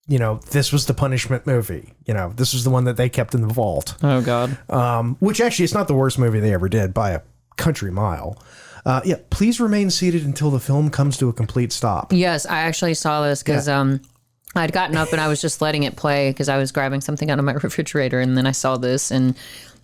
this was the punishment movie. This was the one that they kept in the vault. Oh God. Which actually, it's not the worst movie they ever did by a country mile. Yeah, please remain seated until the film comes to a complete stop. Yes, I actually saw this because I'd gotten up and I was just letting it play because I was grabbing something out of my refrigerator, and then I saw this and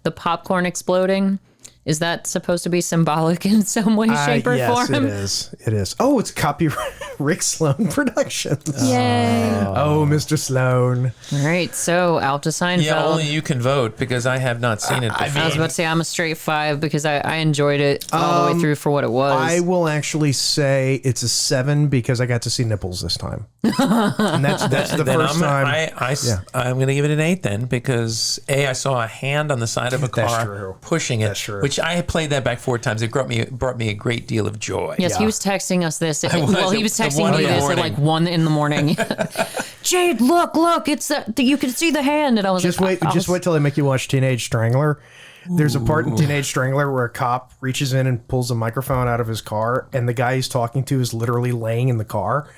the popcorn exploding. Is that supposed to be symbolic in some way, shape, or yes, form? Yes, it is. Oh, it's copyright Rick Sloan Productions. Yay. Oh, Mr. Sloan. All right, so out to Seinfeld. Yeah, only you can vote because I have not seen it before. I was about to say I'm a straight 5 because I enjoyed it all the way through for what it was. I will actually say it's a 7 because I got to see nipples this time. And that's the first time. I'm going to give it an 8 then because I saw a hand on the side of a car pushing it, which I had played that back 4 times. It brought me a great deal of joy. Yes, he was texting us this. He was texting me this at like 1 in the morning. Jade, look! It's you can see the hand, and I was just wait till I make you watch Teenage Strangler. There's a part in Teenage Strangler where a cop reaches in and pulls a microphone out of his car, and the guy he's talking to is literally laying in the car,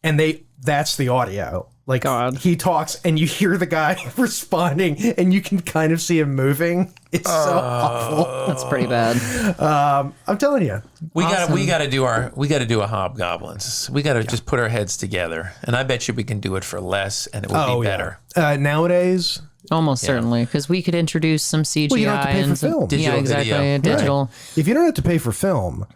and that's the audio. Like, he talks and you hear the guy responding and you can kind of see him moving. It's so awful. That's pretty bad. I'm telling you. We got to do a Hobgoblins. We got to just put our heads together. And I bet you we can do it for less and it will be better. Nowadays, almost certainly, because we could introduce some CGI. Well, you don't have to pay for and film. Digital exactly. video. Digital. Right. If you don't have to pay for film,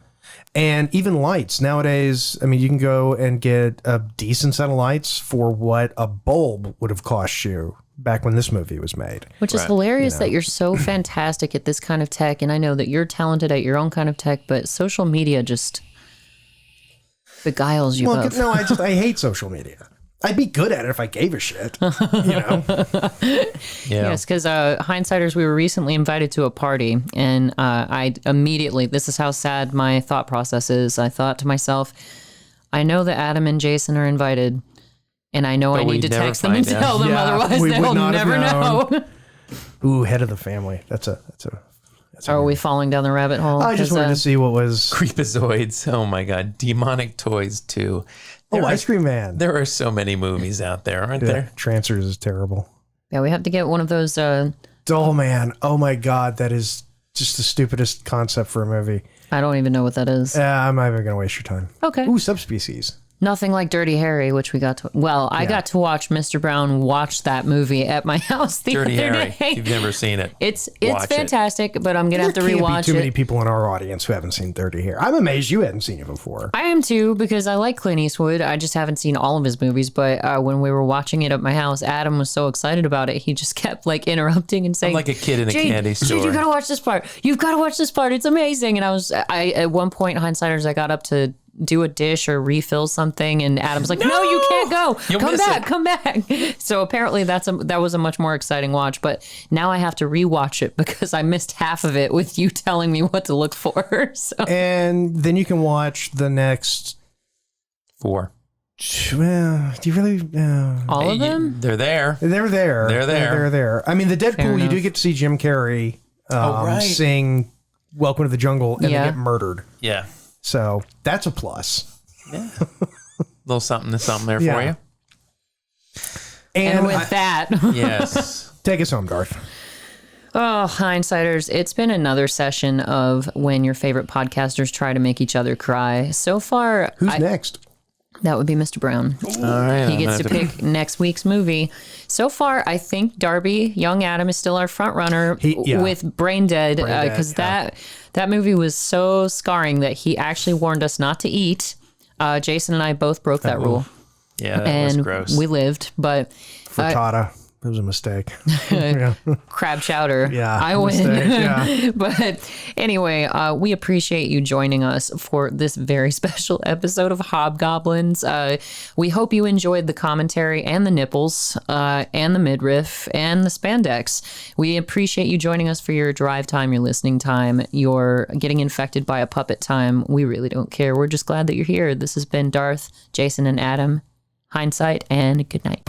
and even lights nowadays, I mean, you can go and get a decent set of lights for what a bulb would have cost you back when this movie was made. Which is hilarious that you're so fantastic at this kind of tech. And I know that you're talented at your own kind of tech, but social media just beguiles you both. No, I hate social media. I'd be good at it if I gave a shit, you know? Yes, because Hindsighters, we were recently invited to a party, and I immediately, this is how sad my thought process is. I thought to myself, I know that Adam and Jason are invited, and I know I need to text them and tell them, otherwise they'll never know. Ooh, head of the family. Are we falling down the rabbit hole? I just wanted to see what was... Creepazoids. Oh my God. Demonic Toys too. Ice Cream Man. There are so many movies out there, aren't there? Trancers is terrible. Yeah, we have to get one of those... Doll Man. Oh my God, that is just the stupidest concept for a movie. I don't even know what that is. I'm not even going to waste your time. Okay. Ooh, Subspecies. Nothing like Dirty Harry, which we got to... Well, I got to watch Mr. Brown watch that movie at my house the Dirty other Harry. day. You've never seen it. It's fantastic, but I'm going to have to rewatch it. There can't be too many people in our audience who haven't seen Dirty Harry. I'm amazed you hadn't seen it before. I am too, because I like Clint Eastwood. I just haven't seen all of his movies, but when we were watching it at my house, Adam was so excited about it. He just kept like interrupting and saying... I'm like a kid in a candy store. Jade, you got to watch this part. You've got to watch this part. It's amazing. And I at one point, Hindsighters, I got up to do a dish or refill something, and Adam's like, no, you can't go. Come back. So apparently that was a much more exciting watch, but now I have to rewatch it because I missed half of it with you telling me what to look for. So. And then you can watch the next 4. Well, do you really? All of them? They're there. They're there. They're there. I mean, the Deadpool, you do get to see Jim Carrey sing Welcome to the Jungle, and they get murdered. Yeah. So that's a plus. Yeah. A little something there for you. And with that. Yes. Take us home, Darth. Oh, Hindsighters, it's been another session of when your favorite podcasters try to make each other cry. So far... Who's next? That would be Mr. Brown. All right. He gets to pick next week's movie. So far, I think Darby, Young Adam, is still our front runner with Brain Dead, because that movie was so scarring that he actually warned us not to eat. Jason and I both broke that rule. Yeah, that was gross. We lived, but... Frittata. It was a mistake. Crab chowder. Yeah. I win. Yeah. But anyway, we appreciate you joining us for this very special episode of Hobgoblins. We hope you enjoyed the commentary and the nipples and the midriff and the spandex. We appreciate you joining us for your drive time, your listening time, your getting infected by a puppet time. We really don't care. We're just glad that you're here. This has been Darth, Jason, and Adam. Hindsight, and good night.